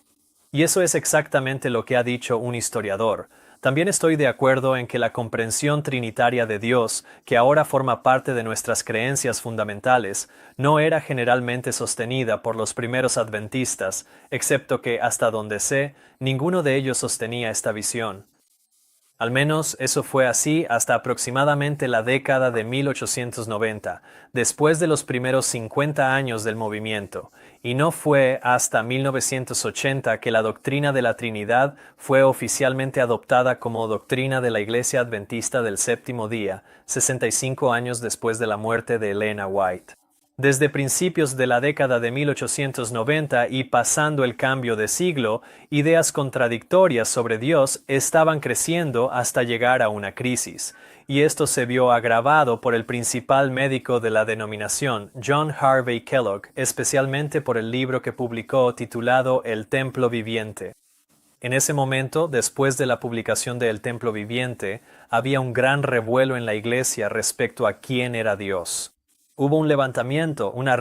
Y eso es exactamente lo que ha dicho un historiador. También estoy de acuerdo en que la comprensión trinitaria de Dios, que ahora forma parte de nuestras creencias fundamentales, no era generalmente sostenida por los primeros adventistas, excepto que, hasta donde sé, ninguno de ellos sostenía esta visión. Al menos eso fue así hasta aproximadamente la década de 1890, después de los primeros 50 años del movimiento, y no fue hasta 1980 que la doctrina de la Trinidad fue oficialmente adoptada como doctrina de la Iglesia Adventista del Séptimo Día, 65 años después de la muerte de Elena White. Desde principios de la década de 1890 y pasando el cambio de siglo, ideas contradictorias sobre Dios estaban creciendo hasta llegar a una crisis, y esto se vio agravado por el principal médico de la denominación, John Harvey Kellogg, especialmente por el libro que publicó titulado El Templo Viviente. En ese momento, después de la publicación de El Templo Viviente, había un gran revuelo en la Iglesia respecto a quién era Dios. Hubo un levantamiento, una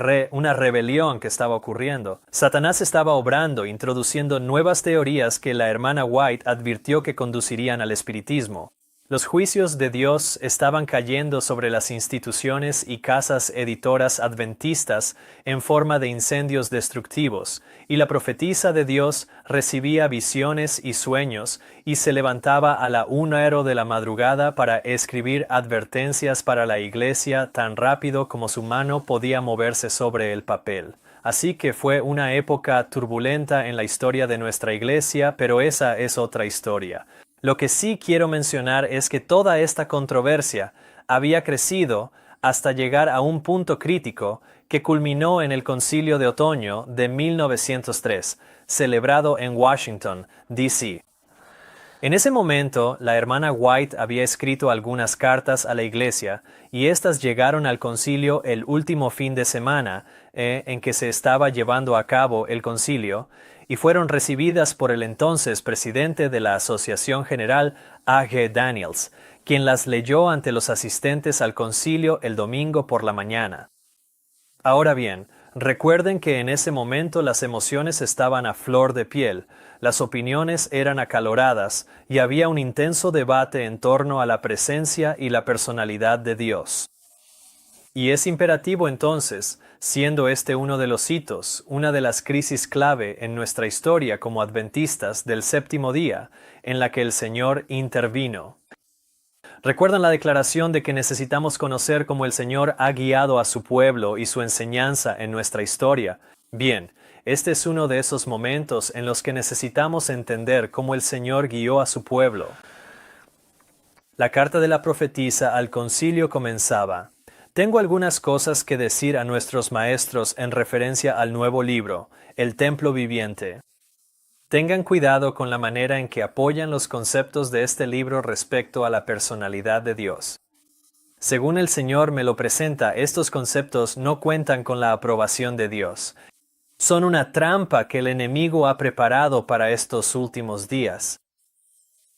rebelión que estaba ocurriendo. Satanás estaba obrando, introduciendo nuevas teorías que la hermana White advirtió que conducirían al espiritismo. Los juicios de Dios estaban cayendo sobre las instituciones y casas editoras adventistas en forma de incendios destructivos, y la profetisa de Dios recibía visiones y sueños y se levantaba a la 1:00 de la madrugada para escribir advertencias para la iglesia tan rápido como su mano podía moverse sobre el papel. Así que fue una época turbulenta en la historia de nuestra iglesia, pero esa es otra historia. Lo que sí quiero mencionar es que toda esta controversia había crecido hasta llegar a un punto crítico que culminó en el Concilio de Otoño de 1903, celebrado en Washington, D.C. En ese momento, la hermana White había escrito algunas cartas a la iglesia y éstas llegaron al concilio el último fin de semana en que se estaba llevando a cabo el concilio y fueron recibidas por el entonces presidente de la Asociación General, A.G. Daniels, quien las leyó ante los asistentes al concilio el domingo por la mañana. Ahora bien, recuerden que en ese momento las emociones estaban a flor de piel, las opiniones eran acaloradas y había un intenso debate en torno a la presencia y la personalidad de Dios. Y es imperativo entonces, siendo este uno de los hitos, una de las crisis clave en nuestra historia como adventistas del séptimo día, en la que el Señor intervino. ¿Recuerdan la declaración de que necesitamos conocer cómo el Señor ha guiado a su pueblo y su enseñanza en nuestra historia? Bien, este es uno de esos momentos en los que necesitamos entender cómo el Señor guió a su pueblo. La carta de la profetisa al concilio comenzaba: Tengo algunas cosas que decir a nuestros maestros en referencia al nuevo libro, el templo viviente. Tengan cuidado con la manera en que apoyan los conceptos de este libro respecto a la personalidad de Dios. Según el Señor me lo presenta, estos conceptos no cuentan con la aprobación de Dios. Son una trampa que el enemigo ha preparado para estos últimos días.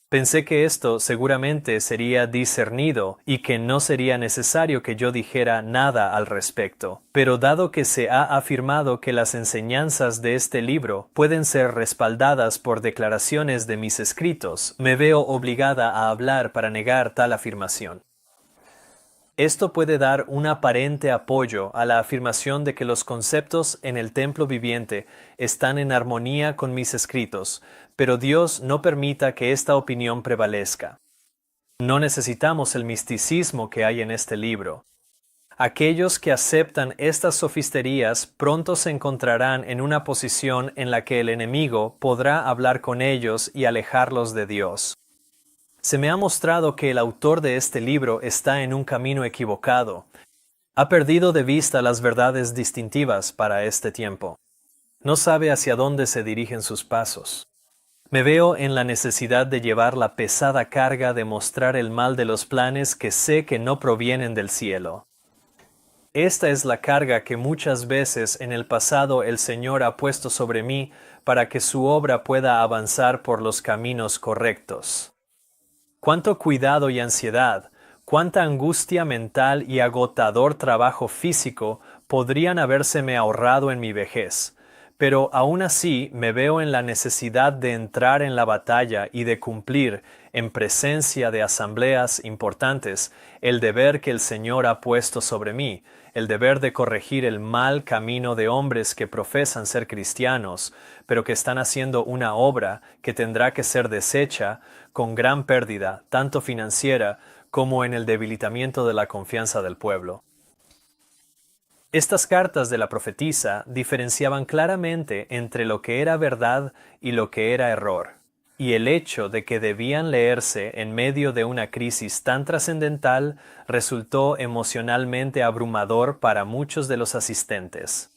Pensé que esto seguramente sería discernido y que no sería necesario que yo dijera nada al respecto. Pero dado que se ha afirmado que las enseñanzas de este libro pueden ser respaldadas por declaraciones de mis escritos, me veo obligada a hablar para negar tal afirmación. Esto puede dar un aparente apoyo a la afirmación de que los conceptos en el templo viviente están en armonía con mis escritos, pero Dios no permita que esta opinión prevalezca. No necesitamos el misticismo que hay en este libro. Aquellos que aceptan estas sofisterías pronto se encontrarán en una posición en la que el enemigo podrá hablar con ellos y alejarlos de Dios. Se me ha mostrado que el autor de este libro está en un camino equivocado. Ha perdido de vista las verdades distintivas para este tiempo. No sabe hacia dónde se dirigen sus pasos. Me veo en la necesidad de llevar la pesada carga de mostrar el mal de los planes que sé que no provienen del cielo. Esta es la carga que muchas veces en el pasado el Señor ha puesto sobre mí para que su obra pueda avanzar por los caminos correctos. Cuánto cuidado y ansiedad, cuánta angustia mental y agotador trabajo físico podrían habérseme ahorrado en mi vejez, pero aún así me veo en la necesidad de entrar en la batalla y de cumplir, en presencia de asambleas importantes, el deber que el Señor ha puesto sobre mí, el deber de corregir el mal camino de hombres que profesan ser cristianos, pero que están haciendo una obra que tendrá que ser deshecha con gran pérdida, tanto financiera como en el debilitamiento de la confianza del pueblo. Estas cartas de la profetisa diferenciaban claramente entre lo que era verdad y lo que era error, y el hecho de que debían leerse en medio de una crisis tan trascendental resultó emocionalmente abrumador para muchos de los asistentes.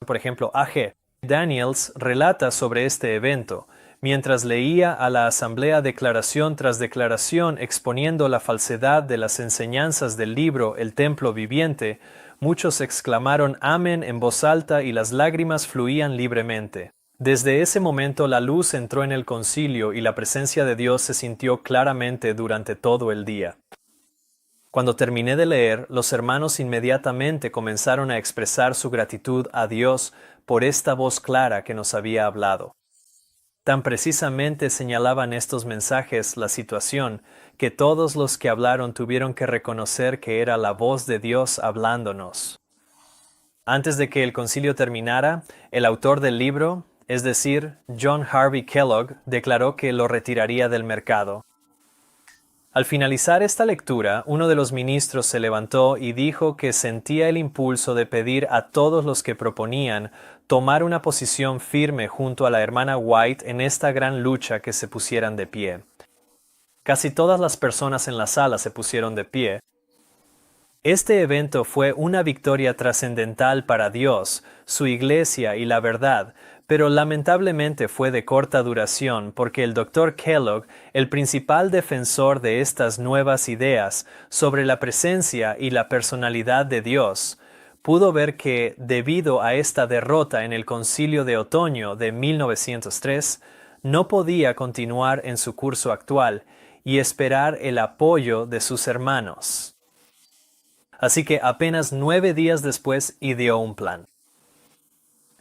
Por ejemplo, A.G. Daniels relata sobre este evento, mientras leía a la asamblea declaración tras declaración exponiendo la falsedad de las enseñanzas del libro El Templo Viviente. Muchos exclamaron amén en voz alta y las lágrimas fluían libremente. Desde ese momento la luz entró en el concilio y la presencia de Dios se sintió claramente durante todo el día. Cuando terminé de leer, los hermanos inmediatamente comenzaron a expresar su gratitud a Dios por esta voz clara que nos había hablado. Tan precisamente señalaban estos mensajes la situación que todos los que hablaron tuvieron que reconocer que era la voz de Dios hablándonos. Antes de que el concilio terminara, el autor del libro, es decir, John Harvey Kellogg, declaró que lo retiraría del mercado. Al finalizar esta lectura, uno de los ministros se levantó y dijo que sentía el impulso de pedir a todos los que proponían tomar una posición firme junto a la hermana White en esta gran lucha que se pusieran de pie. Casi todas las personas en la sala se pusieron de pie. Este evento fue una victoria trascendental para Dios, su iglesia y la verdad, pero lamentablemente fue de corta duración porque el Dr. Kellogg, el principal defensor de estas nuevas ideas sobre la presencia y la personalidad de Dios, pudo ver que, debido a esta derrota en el Concilio de Otoño de 1903, no podía continuar en su curso actual y esperar el apoyo de sus hermanos. Así que apenas 9 días después ideó un plan.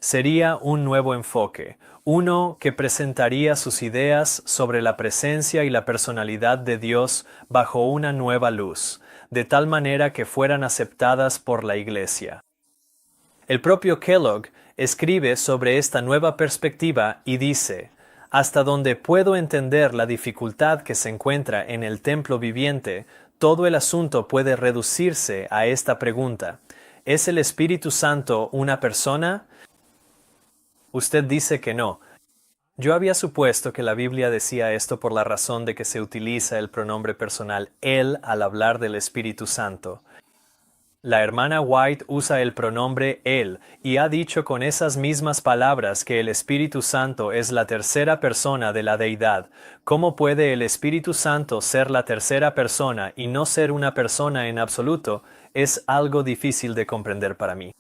Sería un nuevo enfoque, uno que presentaría sus ideas sobre la presencia y la personalidad de Dios bajo una nueva luz, de tal manera que fueran aceptadas por la Iglesia. El propio Kellogg escribe sobre esta nueva perspectiva y dice: hasta donde puedo entender la dificultad que se encuentra en el templo viviente, todo el asunto puede reducirse a esta pregunta: ¿es el Espíritu Santo una persona? Usted dice que no. Yo había supuesto que la Biblia decía esto por la razón de que se utiliza el pronombre personal él al hablar del Espíritu Santo. La hermana White usa el pronombre él y ha dicho con esas mismas palabras que el Espíritu Santo es la tercera persona de la deidad. ¿Cómo puede el Espíritu Santo ser la tercera persona y no ser una persona en absoluto? Es algo difícil de comprender para mí.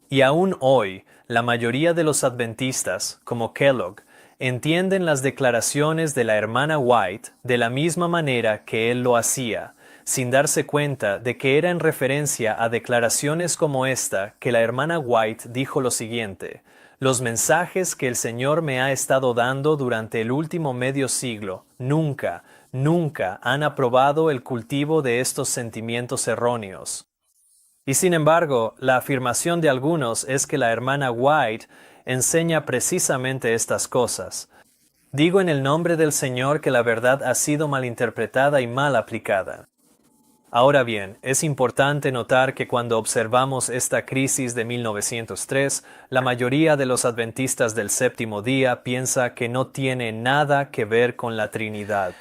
Y aún hoy, la mayoría de los adventistas, como Kellogg, entienden las declaraciones de la hermana White de la misma manera que él lo hacía, sin darse cuenta de que era en referencia a declaraciones como esta que la hermana White dijo lo siguiente: los mensajes que el Señor me ha estado dando durante el último medio siglo nunca han aprobado el cultivo de estos sentimientos erróneos. Y sin embargo, la afirmación de algunos es que la hermana White enseña precisamente estas cosas. Digo en el nombre del Señor que la verdad ha sido malinterpretada y mal aplicada. Ahora bien, es importante notar que cuando observamos esta crisis de 1903, la mayoría de los adventistas del séptimo día piensa que no tiene nada que ver con la Trinidad.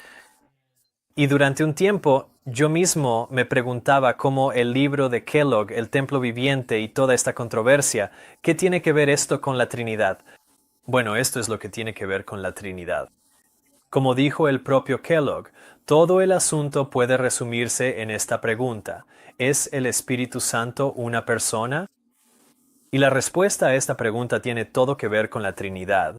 Y durante un tiempo, yo mismo me preguntaba cómo el libro de Kellogg, El Templo Viviente y toda esta controversia, ¿qué tiene que ver esto con la Trinidad? Bueno, esto es lo que tiene que ver con la Trinidad. Como dijo el propio Kellogg, todo el asunto puede resumirse en esta pregunta: ¿es el Espíritu Santo una persona? Y la respuesta a esta pregunta tiene todo que ver con la Trinidad.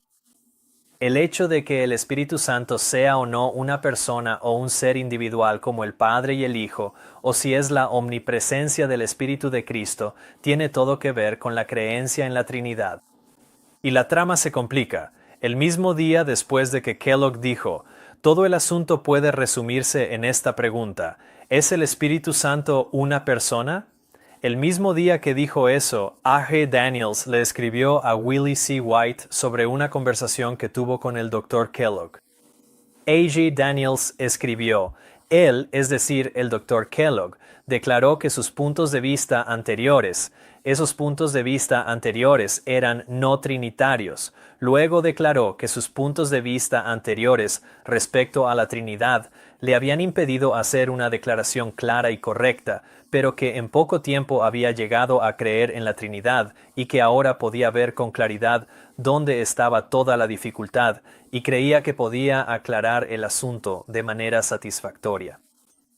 El hecho de que el Espíritu Santo sea o no una persona o un ser individual como el Padre y el Hijo, o si es la omnipresencia del Espíritu de Cristo, tiene todo que ver con la creencia en la Trinidad. Y la trama se complica. El mismo día después de que Kellogg dijo: todo el asunto puede resumirse en esta pregunta: ¿es el Espíritu Santo una persona? El mismo día que dijo eso, A.G. Daniels le escribió a Willie C. White sobre una conversación que tuvo con el Dr. Kellogg. A.G. Daniels escribió: él, es decir, el Dr. Kellogg, declaró que sus puntos de vista anteriores, esos puntos de vista anteriores eran no trinitarios. Luego declaró que sus puntos de vista anteriores respecto a la Trinidad le habían impedido hacer una declaración clara y correcta, pero que en poco tiempo había llegado a creer en la Trinidad y que ahora podía ver con claridad dónde estaba toda la dificultad y creía que podía aclarar el asunto de manera satisfactoria.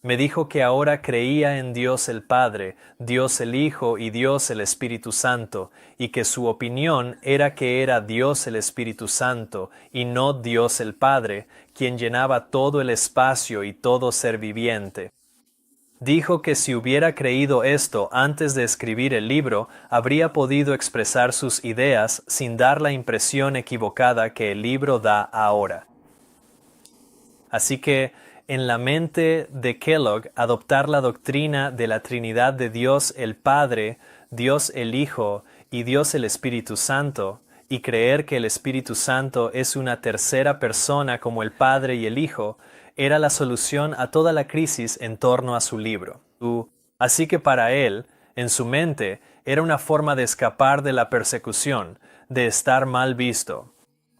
Me dijo que ahora creía en Dios el Padre, Dios el Hijo y Dios el Espíritu Santo, y que su opinión era que era Dios el Espíritu Santo y no Dios el Padre, quien llenaba todo el espacio y todo ser viviente. Dijo que si hubiera creído esto antes de escribir el libro, habría podido expresar sus ideas sin dar la impresión equivocada que el libro da ahora. Así que, en la mente de Kellogg, adoptar la doctrina de la Trinidad de Dios el Padre, Dios el Hijo y Dios el Espíritu Santo, y creer que el Espíritu Santo es una tercera persona como el Padre y el Hijo, era la solución a toda la crisis en torno a su libro. Así que para él, en su mente, era una forma de escapar de la persecución, de estar mal visto.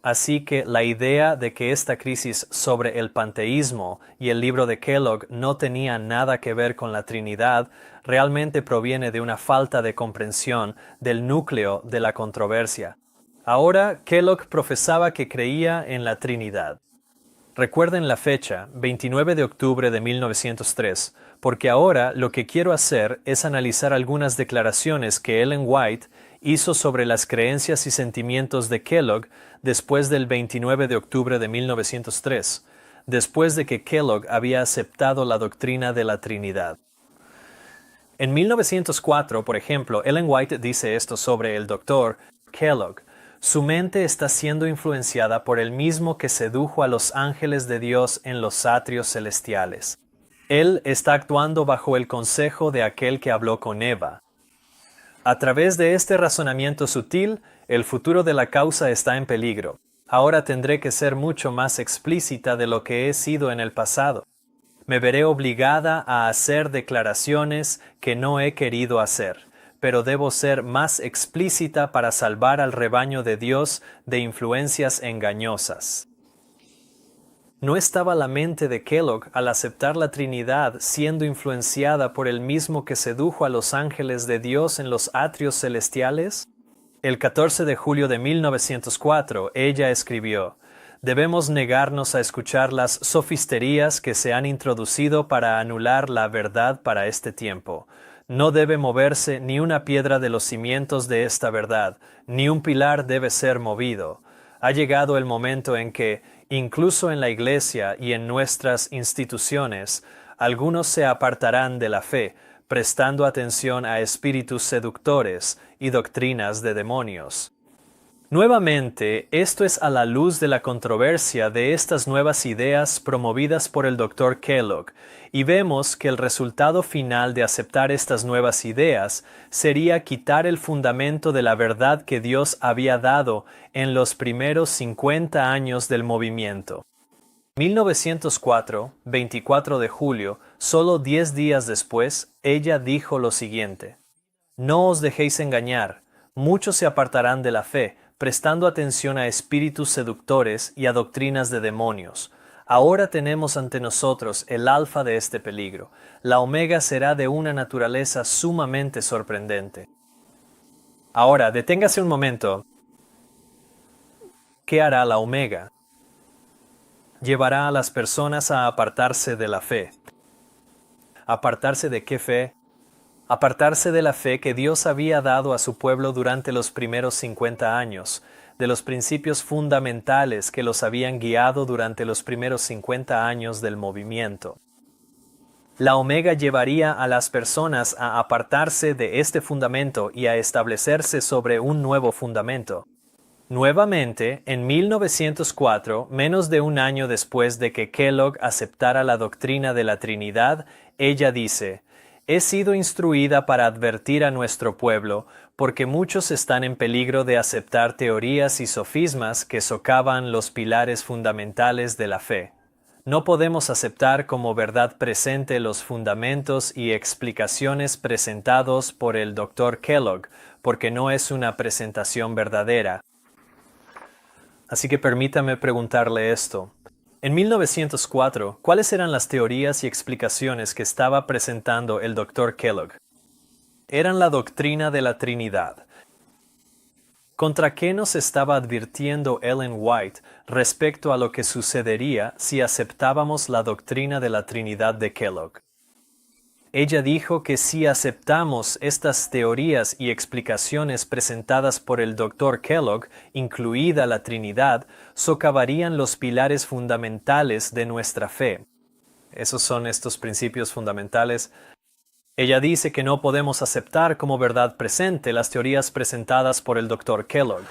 Así que la idea de que esta crisis sobre el panteísmo y el libro de Kellogg no tenía nada que ver con la Trinidad realmente proviene de una falta de comprensión del núcleo de la controversia. Ahora, Kellogg profesaba que creía en la Trinidad. Recuerden la fecha, 29 de octubre de 1903, porque ahora lo que quiero hacer es analizar algunas declaraciones que Ellen White hizo sobre las creencias y sentimientos de Kellogg después del 29 de octubre de 1903, después de que Kellogg había aceptado la doctrina de la Trinidad. En 1904, por ejemplo, Ellen White dice esto sobre el Dr. Kellogg. Su mente está siendo influenciada por el mismo que sedujo a los ángeles de Dios en los atrios celestiales. Él está actuando bajo el consejo de aquel que habló con Eva. A través de este razonamiento sutil, el futuro de la causa está en peligro. Ahora tendré que ser mucho más explícita de lo que he sido en el pasado. Me veré obligada a hacer declaraciones que no he querido hacer, pero debo ser más explícita para salvar al rebaño de Dios de influencias engañosas. ¿No estaba la mente de Kellogg al aceptar la Trinidad siendo influenciada por el mismo que sedujo a los ángeles de Dios en los atrios celestiales? El 14 de julio de 1904, ella escribió: «Debemos negarnos a escuchar las sofisterías que se han introducido para anular la verdad para este tiempo. No debe moverse ni una piedra de los cimientos de esta verdad, ni un pilar debe ser movido. Ha llegado el momento en que, incluso en la Iglesia y en nuestras instituciones, algunos se apartarán de la fe, prestando atención a espíritus seductores y doctrinas de demonios». Nuevamente, esto es a la luz de la controversia de estas nuevas ideas promovidas por el Dr. Kellogg, y vemos que el resultado final de aceptar estas nuevas ideas sería quitar el fundamento de la verdad que Dios había dado en los primeros 50 años del movimiento. 1904, 24 de julio, solo 10 días después, ella dijo lo siguiente: «No os dejéis engañar, muchos se apartarán de la fe, prestando atención a espíritus seductores y a doctrinas de demonios. Ahora tenemos ante nosotros el alfa de este peligro. La omega será de una naturaleza sumamente sorprendente». Ahora, deténgase un momento. ¿Qué hará la omega? Llevará a las personas a apartarse de la fe. ¿Apartarse de qué fe? Apartarse de la fe que Dios había dado a su pueblo durante los primeros 50 años, de los principios fundamentales que los habían guiado durante los primeros 50 años del movimiento. La omega llevaría a las personas a apartarse de este fundamento y a establecerse sobre un nuevo fundamento. Nuevamente, en 1904, menos de un año después de que Kellogg aceptara la doctrina de la Trinidad, ella dice: «He sido instruida para advertir a nuestro pueblo, porque muchos están en peligro de aceptar teorías y sofismas que socavan los pilares fundamentales de la fe. No podemos aceptar como verdad presente los fundamentos y explicaciones presentados por el Dr. Kellogg, porque no es una presentación verdadera». Así que permítame preguntarle esto. En 1904, ¿cuáles eran las teorías y explicaciones que estaba presentando el Dr. Kellogg? Eran la doctrina de la Trinidad. ¿Contra qué nos estaba advirtiendo Ellen White respecto a lo que sucedería si aceptábamos la doctrina de la Trinidad de Kellogg? Ella dijo que si aceptamos estas teorías y explicaciones presentadas por el Dr. Kellogg, incluida la Trinidad, socavarían los pilares fundamentales de nuestra fe. Esos son estos principios fundamentales. Ella dice que no podemos aceptar como verdad presente las teorías presentadas por el Dr. Kellogg.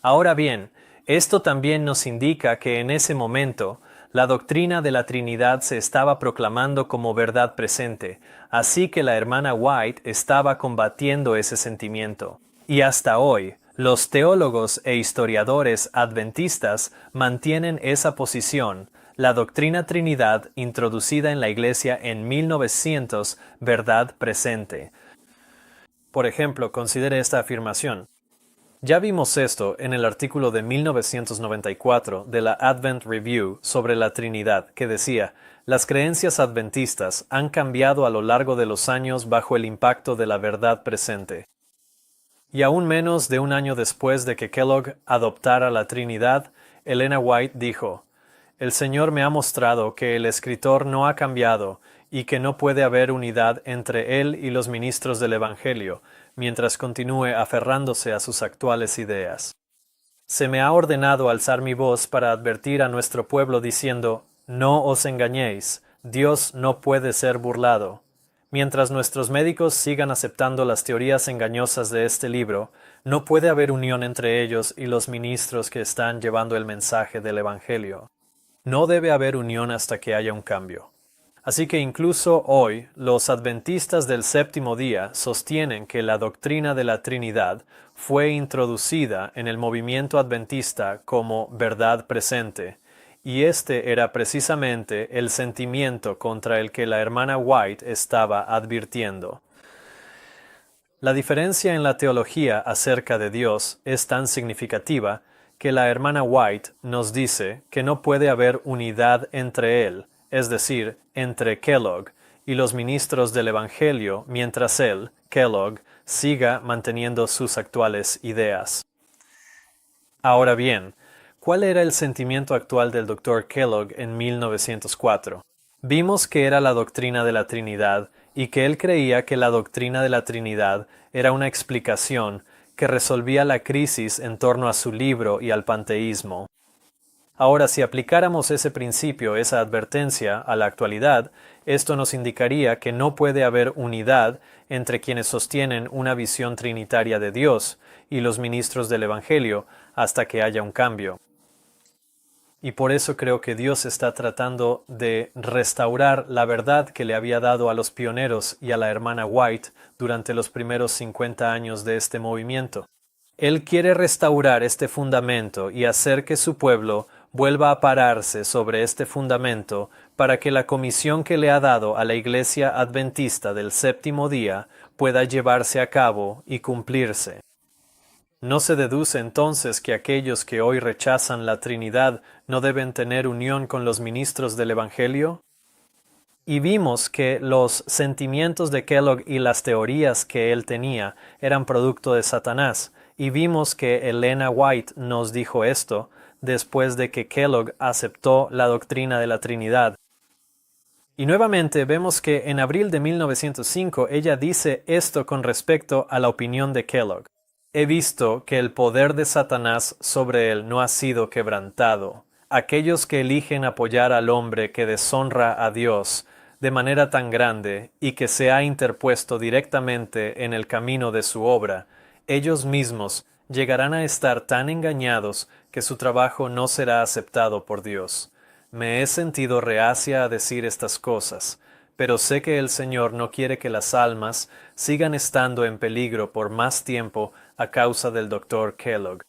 Ahora bien, esto también nos indica que en ese momento, la doctrina de la Trinidad se estaba proclamando como verdad presente, así que la hermana White estaba combatiendo ese sentimiento. Y hasta hoy, los teólogos e historiadores adventistas mantienen esa posición, la doctrina Trinidad introducida en la Iglesia en 1900, verdad presente. Por ejemplo, considere esta afirmación: Ya vimos esto en el artículo de 1994 de la Advent Review sobre la Trinidad, que decía: las creencias adventistas han cambiado a lo largo de los años bajo el impacto de la verdad presente. Y aún menos de un año después de que Kellogg adoptara la Trinidad, Elena White dijo: el Señor me ha mostrado que el escritor no ha cambiado y que no puede haber unidad entre él y los ministros del Evangelio, mientras continúe aferrándose a sus actuales ideas. Se me ha ordenado alzar mi voz para advertir a nuestro pueblo diciendo: no os engañéis, Dios no puede ser burlado. Mientras nuestros médicos sigan aceptando las teorías engañosas de este libro, no puede haber unión entre ellos y los ministros que están llevando el mensaje del Evangelio. No debe haber unión hasta que haya un cambio. Así que incluso hoy, los adventistas del séptimo día sostienen que la doctrina de la Trinidad fue introducida en el movimiento adventista como verdad presente, y este era precisamente el sentimiento contra el que la hermana White estaba advirtiendo. La diferencia en la teología acerca de Dios es tan significativa que la hermana White nos dice que no puede haber unidad entre él, es decir, entre Kellogg y los ministros del Evangelio, mientras él, Kellogg, siga manteniendo sus actuales ideas. Ahora bien, ¿cuál era el sentimiento actual del Dr. Kellogg en 1904? Vimos que era la doctrina de la Trinidad y que él creía que la doctrina de la Trinidad era una explicación que resolvía la crisis en torno a su libro y al panteísmo. Ahora, si aplicáramos ese principio, esa advertencia, a la actualidad, esto nos indicaría que no puede haber unidad entre quienes sostienen una visión trinitaria de Dios y los ministros del Evangelio hasta que haya un cambio. Y por eso creo que Dios está tratando de restaurar la verdad que le había dado a los pioneros y a la hermana White durante los primeros 50 años de este movimiento. Él quiere restaurar este fundamento y hacer que su pueblo vuelva a pararse sobre este fundamento para que la comisión que le ha dado a la Iglesia Adventista del séptimo día pueda llevarse a cabo y cumplirse. ¿No se deduce entonces que aquellos que hoy rechazan la Trinidad no deben tener unión con los ministros del Evangelio? Y vimos que los sentimientos de Kellogg y las teorías que él tenía eran producto de Satanás, y vimos que Elena White nos dijo esto después de que Kellogg aceptó la doctrina de la Trinidad. Y nuevamente vemos que en abril de 1905 ella dice esto con respecto a la opinión de Kellogg: he visto que el poder de Satanás sobre él no ha sido quebrantado. Aquellos que eligen apoyar al hombre que deshonra a Dios de manera tan grande y que se ha interpuesto directamente en el camino de su obra, ellos mismos llegarán a estar tan engañados que su trabajo no será aceptado por Dios. Me he sentido reacia a decir estas cosas, pero sé que el Señor no quiere que las almas sigan estando en peligro por más tiempo a causa del Dr. Kellogg.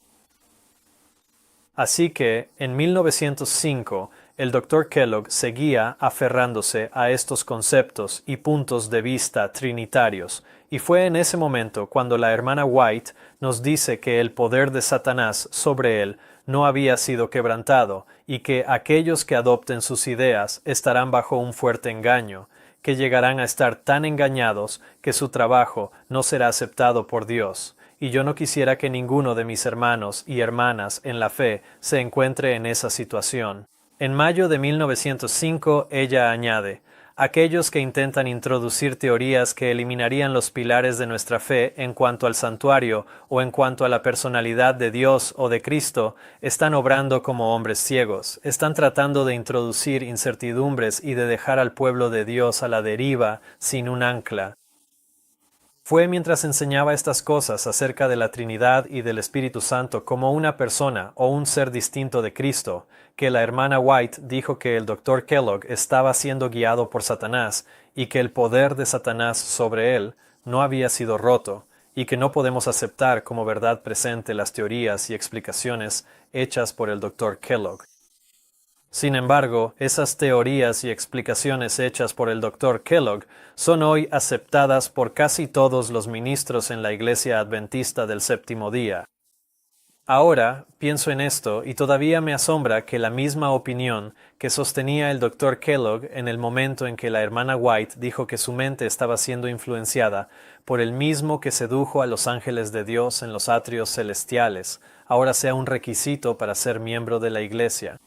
Así que, en 1905, el Dr. Kellogg seguía aferrándose a estos conceptos y puntos de vista trinitarios, y fue en ese momento cuando la hermana White nos dice que el poder de Satanás sobre él no había sido quebrantado, y que aquellos que adopten sus ideas estarán bajo un fuerte engaño, que llegarán a estar tan engañados que su trabajo no será aceptado por Dios. Y yo no quisiera que ninguno de mis hermanos y hermanas en la fe se encuentre en esa situación. En mayo de 1905 ella añade: aquellos que intentan introducir teorías que eliminarían los pilares de nuestra fe en cuanto al santuario o en cuanto a la personalidad de Dios o de Cristo están obrando como hombres ciegos, están tratando de introducir incertidumbres y de dejar al pueblo de Dios a la deriva sin un ancla. Fue mientras enseñaba estas cosas acerca de la Trinidad y del Espíritu Santo como una persona o un ser distinto de Cristo, que la hermana White dijo que el Dr. Kellogg estaba siendo guiado por Satanás y que el poder de Satanás sobre él no había sido roto, y que no podemos aceptar como verdad presente las teorías y explicaciones hechas por el Dr. Kellogg. Sin embargo, esas teorías y explicaciones hechas por el Dr. Kellogg son hoy aceptadas por casi todos los ministros en la Iglesia Adventista del Séptimo Día. Ahora pienso en esto y todavía me asombra que la misma opinión que sostenía el Dr. Kellogg en el momento en que la hermana White dijo que su mente estaba siendo influenciada por el mismo que sedujo a los ángeles de Dios en los atrios celestiales, ahora sea un requisito para ser miembro de la Iglesia.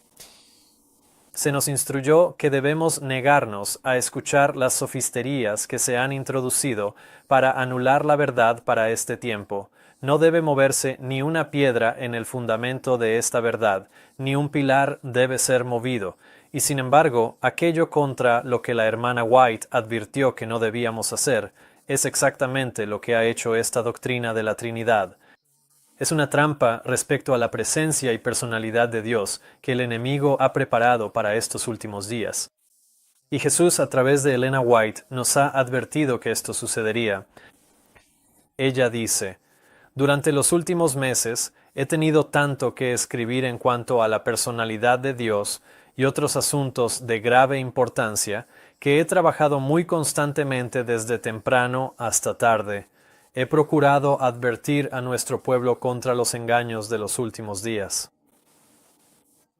Se nos instruyó que debemos negarnos a escuchar las sofisterías que se han introducido para anular la verdad para este tiempo. No debe moverse ni una piedra en el fundamento de esta verdad, ni un pilar debe ser movido. Y sin embargo, aquello contra lo que la hermana White advirtió que no debíamos hacer, es exactamente lo que ha hecho esta doctrina de la Trinidad. Es una trampa respecto a la presencia y personalidad de Dios que el enemigo ha preparado para estos últimos días. Y Jesús, a través de Elena White, nos ha advertido que esto sucedería. Ella dice: durante los últimos meses he tenido tanto que escribir en cuanto a la personalidad de Dios y otros asuntos de grave importancia que he trabajado muy constantemente desde temprano hasta tarde. He procurado advertir a nuestro pueblo contra los engaños de los últimos días.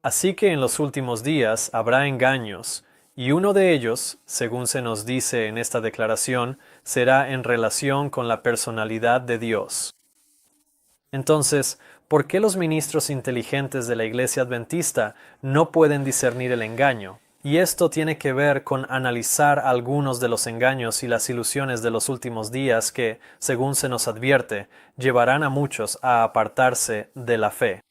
Así que en los últimos días habrá engaños, y uno de ellos, según se nos dice en esta declaración, será en relación con la personalidad de Dios. Entonces, ¿por qué los ministros inteligentes de la Iglesia Adventista no pueden discernir el engaño? Y esto tiene que ver con analizar algunos de los engaños y las ilusiones de los últimos días que, según se nos advierte, llevarán a muchos a apartarse de la fe.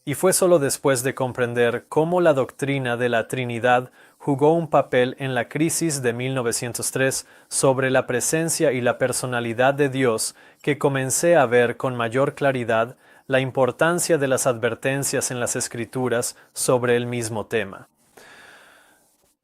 Y fue solo después de comprender cómo la doctrina de la Trinidad jugó un papel en la crisis de 1903 sobre la presencia y la personalidad de Dios que comencé a ver con mayor claridad la importancia de las advertencias en las Escrituras sobre el mismo tema.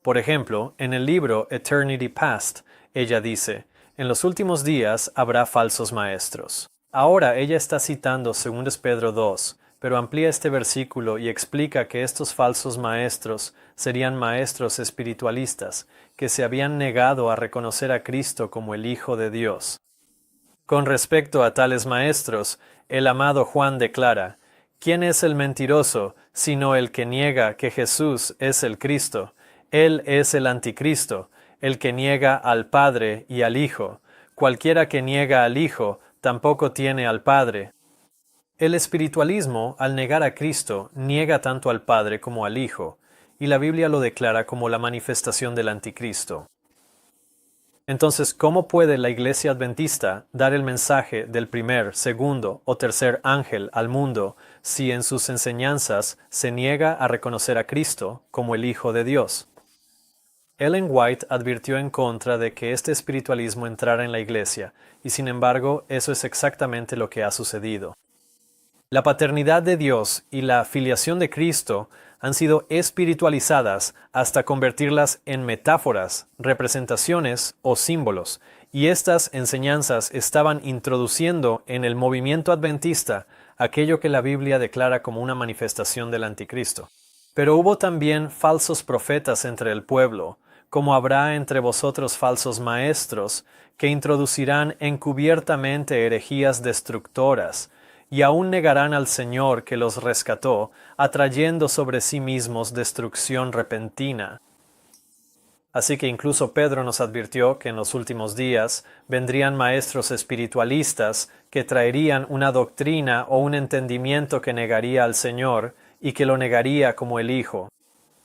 Por ejemplo, en el libro Eternity Past, ella dice: en los últimos días habrá falsos maestros. Ahora ella está citando 2 Pedro 2, pero amplía este versículo y explica que estos falsos maestros serían maestros espiritualistas, que se habían negado a reconocer a Cristo como el Hijo de Dios. Con respecto a tales maestros, el amado Juan declara: ¿quién es el mentiroso, sino el que niega que Jesús es el Cristo? Él es el anticristo, el que niega al Padre y al Hijo. Cualquiera que niega al Hijo, tampoco tiene al Padre. El espiritualismo, al negar a Cristo, niega tanto al Padre como al Hijo, y la Biblia lo declara como la manifestación del anticristo. Entonces, ¿cómo puede la Iglesia Adventista dar el mensaje del primer, segundo o tercer ángel al mundo si en sus enseñanzas se niega a reconocer a Cristo como el Hijo de Dios? Ellen White advirtió en contra de que este espiritualismo entrara en la Iglesia, y sin embargo, eso es exactamente lo que ha sucedido. La paternidad de Dios y la filiación de Cristo han sido espiritualizadas hasta convertirlas en metáforas, representaciones o símbolos, y estas enseñanzas estaban introduciendo en el movimiento adventista aquello que la Biblia declara como una manifestación del anticristo. Pero hubo también falsos profetas entre el pueblo, como habrá entre vosotros falsos maestros, que introducirán encubiertamente herejías destructoras, y aún negarán al Señor que los rescató, atrayendo sobre sí mismos destrucción repentina. Así que incluso Pedro nos advirtió que en los últimos días vendrían maestros espiritualistas que traerían una doctrina o un entendimiento que negaría al Señor y que lo negaría como el Hijo.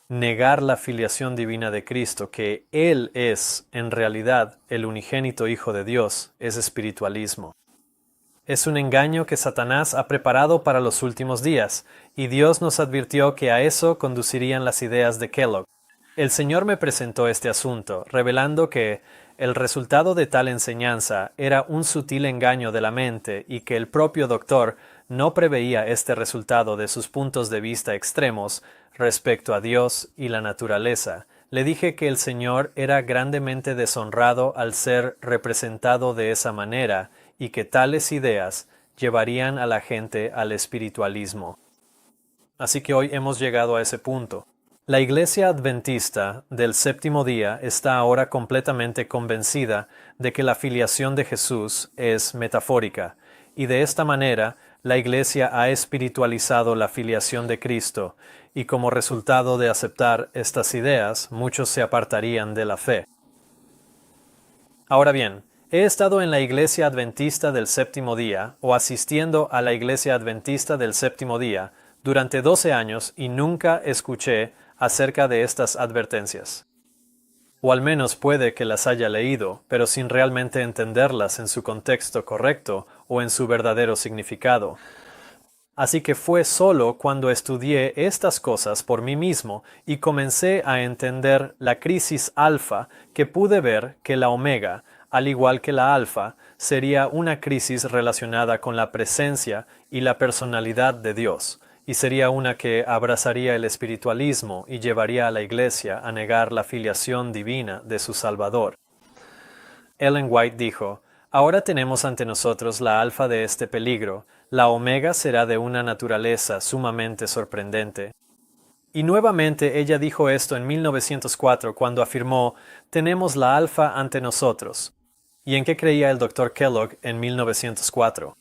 Negar la filiación divina de Cristo, que Él es, en realidad, el unigénito Hijo de Dios, es espiritualismo. Es un engaño que Satanás ha preparado para los últimos días, y Dios nos advirtió que a eso conducirían las ideas de Kellogg. El Señor me presentó este asunto, revelando que el resultado de tal enseñanza era un sutil engaño de la mente y que el propio doctor no preveía este resultado de sus puntos de vista extremos respecto a Dios y la naturaleza. Le dije que el Señor era grandemente deshonrado al ser representado de esa manera y que tales ideas llevarían a la gente al espiritualismo. Así que hoy hemos llegado a ese punto. La Iglesia Adventista del Séptimo Día está ahora completamente convencida de que la filiación de Jesús es metafórica, y de esta manera La Iglesia ha espiritualizado la filiación de Cristo, y como resultado de aceptar estas ideas, muchos se apartarían de la fe. Ahora bien, he estado en la Iglesia Adventista del Séptimo Día, o asistiendo a la Iglesia Adventista del Séptimo Día, durante 12 años y nunca escuché acerca de estas advertencias. O al menos puede que las haya leído, pero sin realmente entenderlas en su contexto correcto o en su verdadero significado. Así que fue solo cuando estudié estas cosas por mí mismo y comencé a entender la crisis alfa que pude ver que la omega, al igual que la alfa, sería una crisis relacionada con la presencia y la personalidad de Dios, y sería una que abrazaría el espiritualismo y llevaría a la Iglesia a negar la filiación divina de su Salvador. Ellen White dijo: «Ahora tenemos ante nosotros la alfa de este peligro, la omega será de una naturaleza sumamente sorprendente». Y nuevamente ella dijo esto en 1904 cuando afirmó: «Tenemos la alfa ante nosotros». ¿Y en qué creía el Dr. Kellogg en 1904?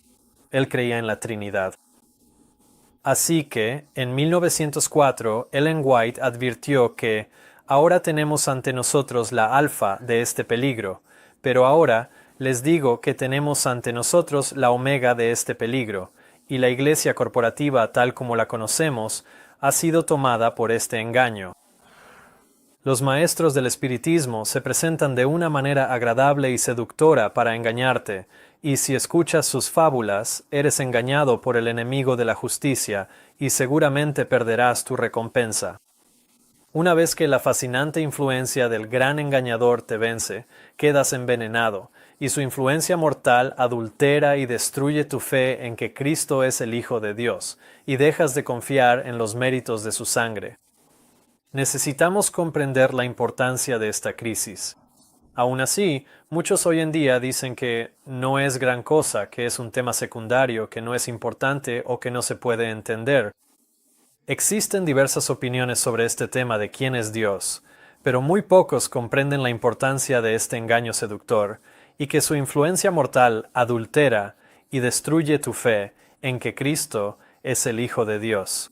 Él creía en la Trinidad. Así que, en 1904, Ellen White advirtió que «ahora tenemos ante nosotros la alfa de este peligro, pero ahora les digo que tenemos ante nosotros la omega de este peligro, y la Iglesia corporativa tal como la conocemos ha sido tomada por este engaño». Los maestros del espiritismo se presentan de una manera agradable y seductora para engañarte, y si escuchas sus fábulas, eres engañado por el enemigo de la justicia, y seguramente perderás tu recompensa. Una vez que la fascinante influencia del gran engañador te vence, quedas envenenado, y su influencia mortal adultera y destruye tu fe en que Cristo es el Hijo de Dios, y dejas de confiar en los méritos de su sangre. Necesitamos comprender la importancia de esta crisis. Aún así, muchos hoy en día dicen que no es gran cosa, que es un tema secundario, que no es importante o que no se puede entender. Existen diversas opiniones sobre este tema de quién es Dios, pero muy pocos comprenden la importancia de este engaño seductor y que su influencia mortal adultera y destruye tu fe en que Cristo es el Hijo de Dios.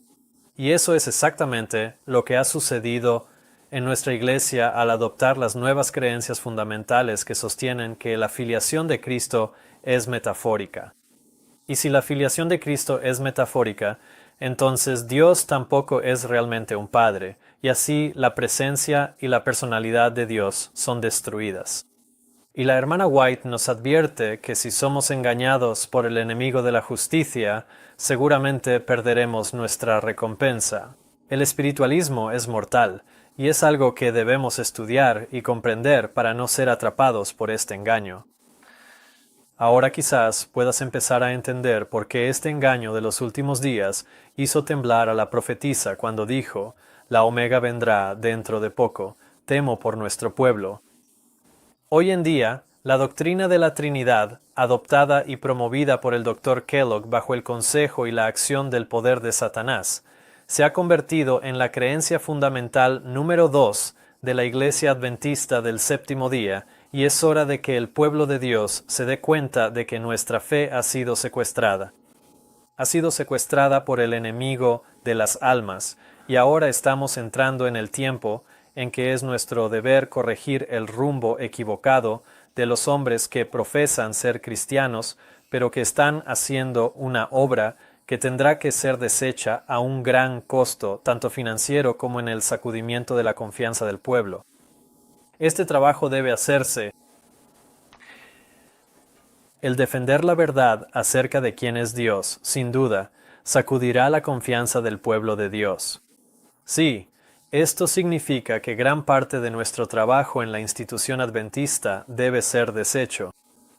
Y eso es exactamente lo que ha sucedido en nuestra Iglesia al adoptar las nuevas creencias fundamentales que sostienen que la filiación de Cristo es metafórica. Y si la filiación de Cristo es metafórica, entonces Dios tampoco es realmente un Padre, y así la presencia y la personalidad de Dios son destruidas. Y la hermana White nos advierte que si somos engañados por el enemigo de la justicia, seguramente perderemos nuestra recompensa. El espiritualismo es mortal, y es algo que debemos estudiar y comprender para no ser atrapados por este engaño. Ahora quizás puedas empezar a entender por qué este engaño de los últimos días hizo temblar a la profetisa cuando dijo: «La omega vendrá dentro de poco, temo por nuestro pueblo». Hoy en día, la doctrina de la Trinidad, adoptada y promovida por el Dr. Kellogg bajo el consejo y la acción del poder de Satanás, se ha convertido en la creencia fundamental número 2 de la Iglesia Adventista del Séptimo Día, y es hora de que el pueblo de Dios se dé cuenta de que nuestra fe ha sido secuestrada. Ha sido secuestrada por el enemigo de las almas, y ahora estamos entrando en el tiempo en que es nuestro deber corregir el rumbo equivocado de los hombres que profesan ser cristianos, pero que están haciendo una obra que tendrá que ser deshecha a un gran costo, tanto financiero como en el sacudimiento de la confianza del pueblo. Este trabajo debe hacerse. El defender la verdad acerca de quién es Dios, sin duda, sacudirá la confianza del pueblo de Dios. Sí, esto significa que gran parte de nuestro trabajo en la institución adventista debe ser deshecho.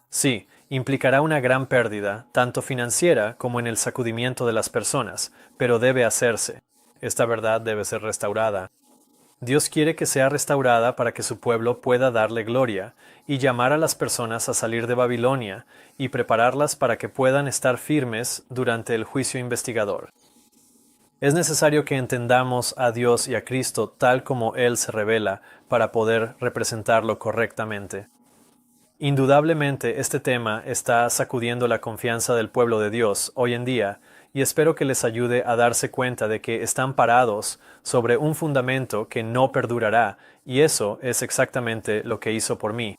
Sí, implicará una gran pérdida, tanto financiera como en el sacudimiento de las personas, pero debe hacerse. Esta verdad debe ser restaurada. Dios quiere que sea restaurada para que su pueblo pueda darle gloria, y llamar a las personas a salir de Babilonia, y prepararlas para que puedan estar firmes durante el juicio investigador. Es necesario que entendamos a Dios y a Cristo tal como Él se revela para poder representarlo correctamente. Indudablemente este tema está sacudiendo la confianza del pueblo de Dios hoy en día, y espero que les ayude a darse cuenta de que están parados sobre un fundamento que no perdurará, y eso es exactamente lo que hizo por mí.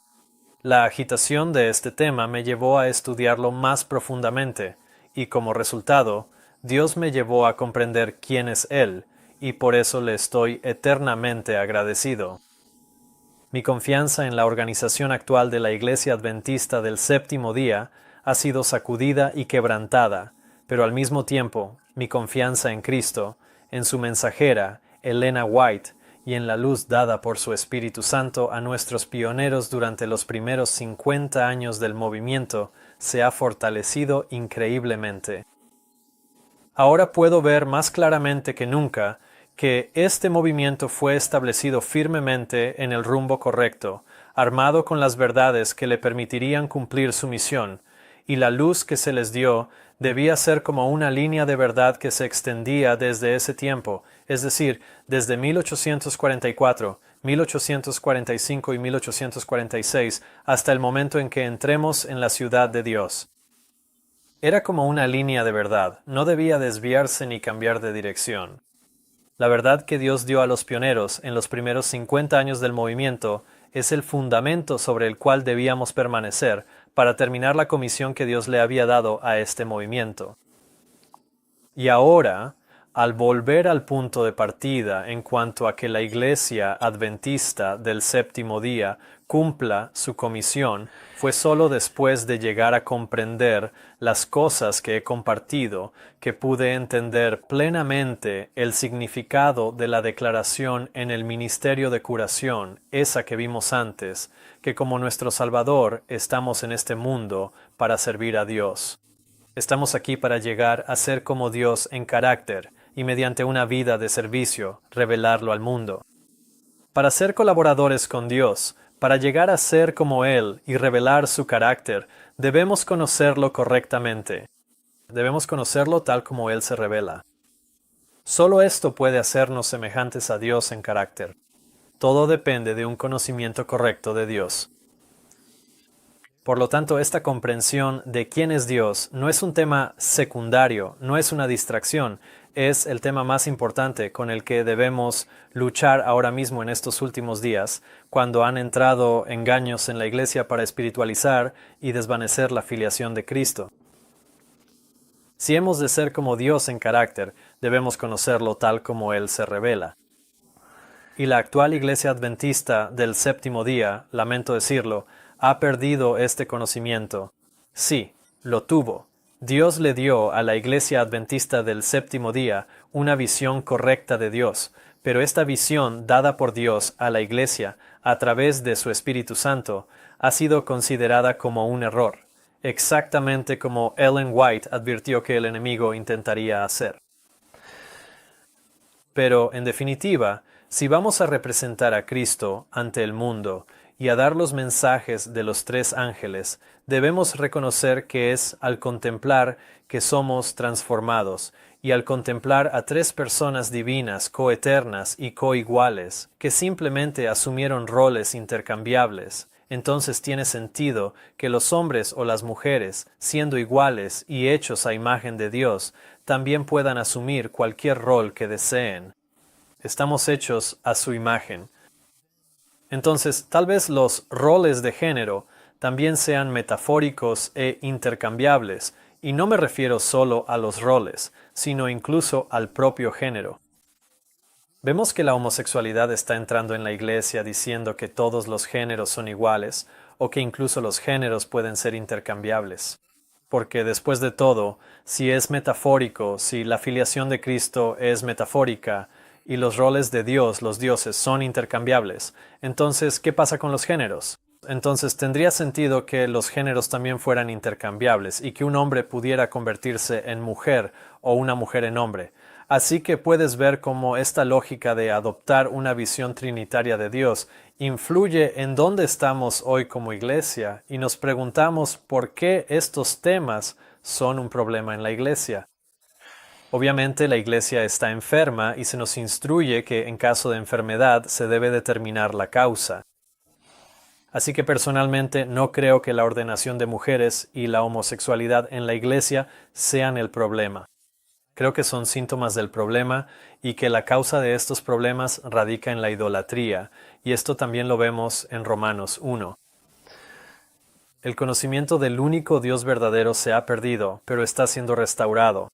La agitación de este tema me llevó a estudiarlo más profundamente, y como resultado, Dios me llevó a comprender quién es Él, y por eso le estoy eternamente agradecido. Mi confianza en la organización actual de la Iglesia Adventista del Séptimo Día ha sido sacudida y quebrantada, pero al mismo tiempo mi confianza en Cristo, en su mensajera, Elena White, y en la luz dada por su Espíritu Santo a nuestros pioneros durante los primeros 50 años del movimiento se ha fortalecido increíblemente. Ahora puedo ver más claramente que nunca que este movimiento fue establecido firmemente en el rumbo correcto, armado con las verdades que le permitirían cumplir su misión, y la luz que se les dio debía ser como una línea de verdad que se extendía desde ese tiempo, es decir, desde 1844, 1845 y 1846 hasta el momento en que entremos en la ciudad de Dios. Era como una línea de verdad, no debía desviarse ni cambiar de dirección. La verdad que Dios dio a los pioneros en los primeros 50 años del movimiento es el fundamento sobre el cual debíamos permanecer para terminar la comisión que Dios le había dado a este movimiento. Y ahora, al volver al punto de partida en cuanto a que la Iglesia Adventista del Séptimo Día cumpla su comisión, fue sólo después de llegar a comprender las cosas que he compartido que pude entender plenamente el significado de la declaración en el ministerio de curación, esa que vimos antes, que como nuestro Salvador estamos en este mundo para servir a Dios. Estamos aquí para llegar a ser como Dios en carácter y mediante una vida de servicio revelarlo al mundo. Para ser colaboradores con Dios, para llegar a ser como Él y revelar su carácter, debemos conocerlo correctamente. Debemos conocerlo tal como Él se revela. Solo esto puede hacernos semejantes a Dios en carácter. Todo depende de un conocimiento correcto de Dios. Por lo tanto, esta comprensión de quién es Dios no es un tema secundario, no es una distracción, es el tema más importante con el que debemos luchar ahora mismo en estos últimos días, cuando han entrado engaños en la Iglesia para espiritualizar y desvanecer la filiación de Cristo. Si hemos de ser como Dios en carácter, debemos conocerlo tal como Él se revela. Y la actual Iglesia Adventista del Séptimo Día, lamento decirlo, ha perdido este conocimiento. Sí, lo tuvo. Dios le dio a la Iglesia Adventista del Séptimo Día una visión correcta de Dios, pero esta visión dada por Dios a la Iglesia a través de su Espíritu Santo ha sido considerada como un error, exactamente como Ellen White advirtió que el enemigo intentaría hacer. Pero, en definitiva, si vamos a representar a Cristo ante el mundo y a dar los mensajes de los tres ángeles, debemos reconocer que es al contemplar que somos transformados, y al contemplar a tres personas divinas, coeternas y coiguales, que simplemente asumieron roles intercambiables, entonces tiene sentido que los hombres o las mujeres, siendo iguales y hechos a imagen de Dios, también puedan asumir cualquier rol que deseen. Estamos hechos a su imagen. Entonces, tal vez los roles de género también sean metafóricos e intercambiables, y no me refiero solo a los roles, sino incluso al propio género. Vemos que la homosexualidad está entrando en la Iglesia diciendo que todos los géneros son iguales, o que incluso los géneros pueden ser intercambiables. Porque después de todo, si es metafórico, si la filiación de Cristo es metafórica, y los roles de Dios, los dioses, son intercambiables, entonces, ¿qué pasa con los géneros? Entonces tendría sentido que los géneros también fueran intercambiables y que un hombre pudiera convertirse en mujer o una mujer en hombre. Así que puedes ver cómo esta lógica de adoptar una visión trinitaria de Dios influye en dónde estamos hoy como iglesia, y nos preguntamos por qué estos temas son un problema en la iglesia. Obviamente la iglesia está enferma y se nos instruye que en caso de enfermedad se debe determinar la causa. Así que personalmente no creo que la ordenación de mujeres y la homosexualidad en la iglesia sean el problema. Creo que son síntomas del problema y que la causa de estos problemas radica en la idolatría, y esto también lo vemos en Romanos 1. El conocimiento del único Dios verdadero se ha perdido, pero está siendo restaurado.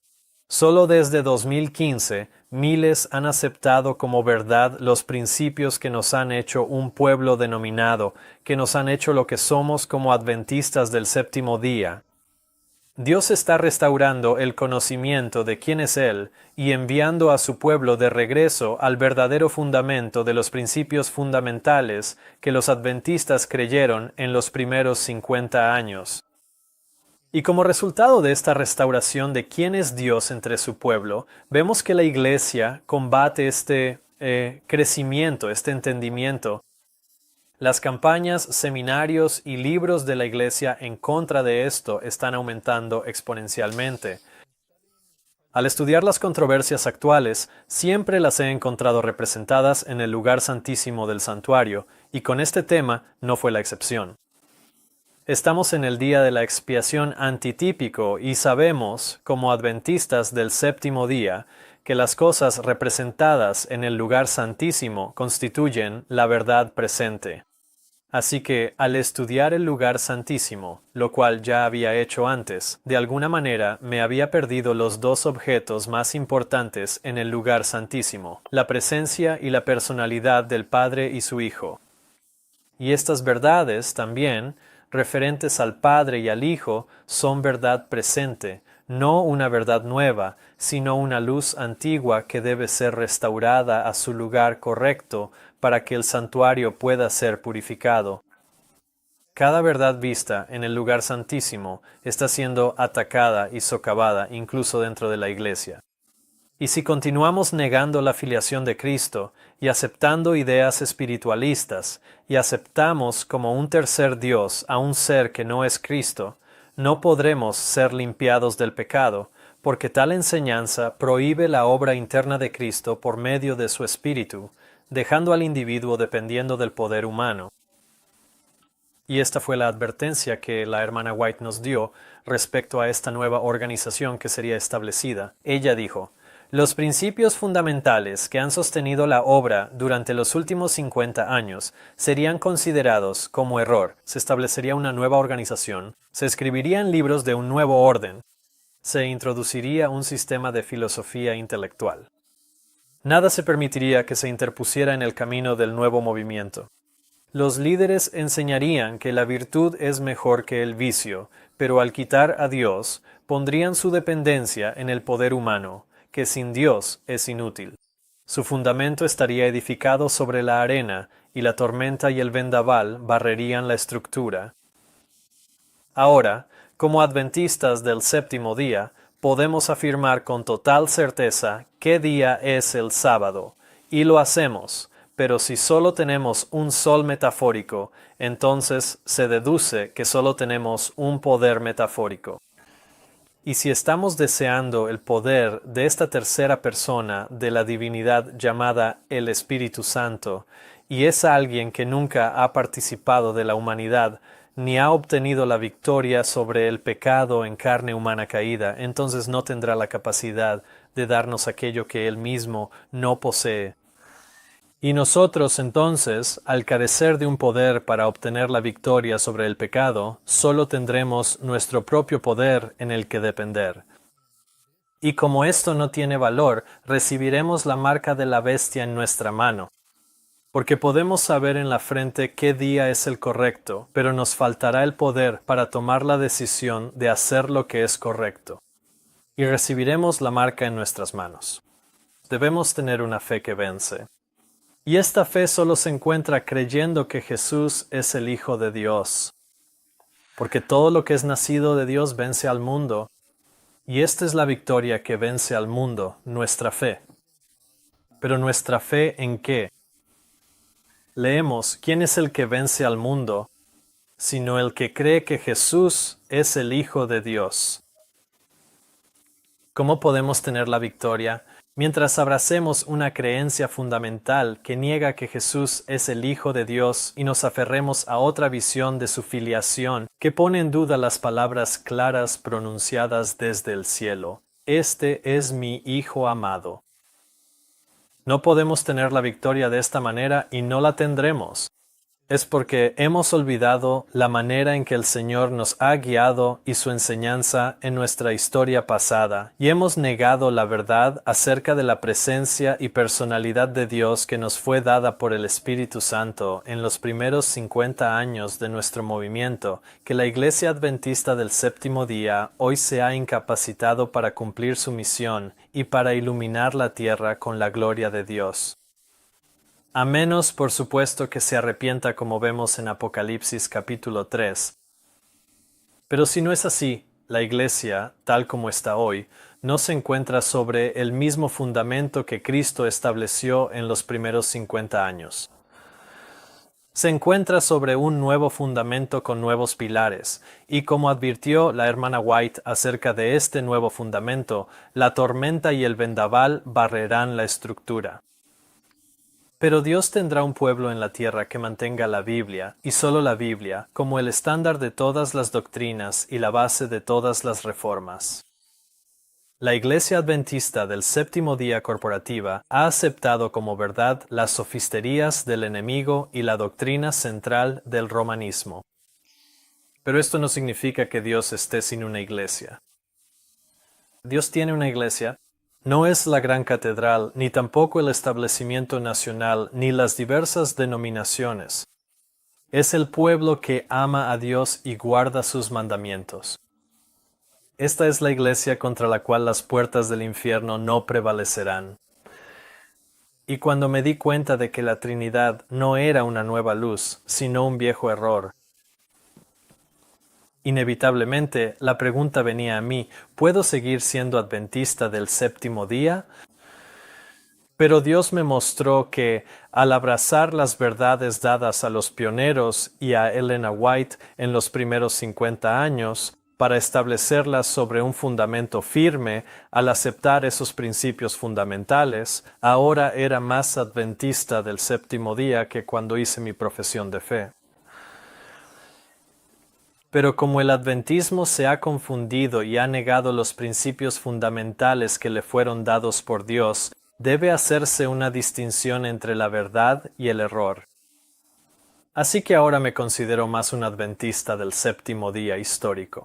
Solo desde 2015, miles han aceptado como verdad los principios que nos han hecho un pueblo denominado, que nos han hecho lo que somos como adventistas del séptimo día. Dios está restaurando el conocimiento de quién es Él y enviando a su pueblo de regreso al verdadero fundamento de los principios fundamentales que los adventistas creyeron en los primeros 50 años. Y como resultado de esta restauración de quién es Dios entre su pueblo, vemos que la Iglesia combate este crecimiento, este entendimiento. Las campañas, seminarios y libros de la Iglesia en contra de esto están aumentando exponencialmente. Al estudiar las controversias actuales, siempre las he encontrado representadas en el lugar santísimo del santuario, y con este tema no fue la excepción. Estamos en el día de la expiación antitípico y sabemos, como adventistas del séptimo día, que las cosas representadas en el lugar santísimo constituyen la verdad presente. Así que, al estudiar el lugar santísimo, lo cual ya había hecho antes, de alguna manera me había perdido los dos objetos más importantes en el lugar santísimo, la presencia y la personalidad del Padre y su Hijo. Y estas verdades también, referentes al Padre y al Hijo, son verdad presente, no una verdad nueva, sino una luz antigua que debe ser restaurada a su lugar correcto para que el santuario pueda ser purificado. Cada verdad vista en el lugar santísimo está siendo atacada y socavada incluso dentro de la iglesia. Y si continuamos negando la filiación de Cristo y aceptando ideas espiritualistas y aceptamos como un tercer Dios a un ser que no es Cristo, no podremos ser limpiados del pecado, porque tal enseñanza prohíbe la obra interna de Cristo por medio de su Espíritu, dejando al individuo dependiendo del poder humano. Y esta fue la advertencia que la hermana White nos dio respecto a esta nueva organización que sería establecida. Ella dijo: los principios fundamentales que han sostenido la obra durante los últimos 50 años serían considerados como error. Se establecería una nueva organización, se escribirían libros de un nuevo orden, se introduciría un sistema de filosofía intelectual. Nada se permitiría que se interpusiera en el camino del nuevo movimiento. Los líderes enseñarían que la virtud es mejor que el vicio, pero al quitar a Dios, pondrían su dependencia en el poder humano, que sin Dios es inútil. Su fundamento estaría edificado sobre la arena, y la tormenta y el vendaval barrerían la estructura. Ahora, como adventistas del séptimo día, podemos afirmar con total certeza qué día es el sábado, y lo hacemos, pero si solo tenemos un sol metafórico, entonces se deduce que solo tenemos un poder metafórico. Y si estamos deseando el poder de esta tercera persona de la divinidad llamada el Espíritu Santo, y es alguien que nunca ha participado de la humanidad, ni ha obtenido la victoria sobre el pecado en carne humana caída, entonces no tendrá la capacidad de darnos aquello que él mismo no posee. Y nosotros entonces, al carecer de un poder para obtener la victoria sobre el pecado, solo tendremos nuestro propio poder en el que depender. Y como esto no tiene valor, recibiremos la marca de la bestia en nuestra mano. Porque podemos saber en la frente qué día es el correcto, pero nos faltará el poder para tomar la decisión de hacer lo que es correcto. Y recibiremos la marca en nuestras manos. Debemos tener una fe que vence. Y esta fe solo se encuentra creyendo que Jesús es el Hijo de Dios. Porque todo lo que es nacido de Dios vence al mundo. Y esta es la victoria que vence al mundo, nuestra fe. Pero ¿nuestra fe en qué? Leemos: ¿quién es el que vence al mundo? Sino el que cree que Jesús es el Hijo de Dios. ¿Cómo podemos tener la victoria? Mientras abracemos una creencia fundamental que niega que Jesús es el Hijo de Dios y nos aferremos a otra visión de su filiación que pone en duda las palabras claras pronunciadas desde el cielo, «Este es mi Hijo amado». No podemos tener la victoria de esta manera y no la tendremos. Es porque hemos olvidado la manera en que el Señor nos ha guiado y su enseñanza en nuestra historia pasada, y hemos negado la verdad acerca de la presencia y personalidad de Dios que nos fue dada por el Espíritu Santo en los primeros 50 años de nuestro movimiento, que la Iglesia Adventista del Séptimo Día hoy se ha incapacitado para cumplir su misión y para iluminar la tierra con la gloria de Dios. A menos, por supuesto, que se arrepienta como vemos en Apocalipsis capítulo 3. Pero si no es así, la Iglesia, tal como está hoy, no se encuentra sobre el mismo fundamento que Cristo estableció en los primeros 50 años. Se encuentra sobre un nuevo fundamento con nuevos pilares, y como advirtió la hermana White acerca de este nuevo fundamento, la tormenta y el vendaval barrerán la estructura. Pero Dios tendrá un pueblo en la tierra que mantenga la Biblia, y solo la Biblia, como el estándar de todas las doctrinas y la base de todas las reformas. La Iglesia Adventista del Séptimo Día Corporativa ha aceptado como verdad las sofisterías del enemigo y la doctrina central del romanismo. Pero esto no significa que Dios esté sin una iglesia. Dios tiene una iglesia. No es la gran catedral, ni tampoco el establecimiento nacional, ni las diversas denominaciones. Es el pueblo que ama a Dios y guarda sus mandamientos. Esta es la iglesia contra la cual las puertas del infierno no prevalecerán. Y cuando me di cuenta de que la Trinidad no era una nueva luz, sino un viejo error, inevitablemente, la pregunta venía a mí, ¿puedo seguir siendo adventista del séptimo día? Pero Dios me mostró que, al abrazar las verdades dadas a los pioneros y a Elena White en los primeros 50 años, para establecerlas sobre un fundamento firme, al aceptar esos principios fundamentales, ahora era más adventista del séptimo día que cuando hice mi profesión de fe. Pero como el adventismo se ha confundido y ha negado los principios fundamentales que le fueron dados por Dios, debe hacerse una distinción entre la verdad y el error. Así que ahora me considero más un adventista del séptimo día histórico.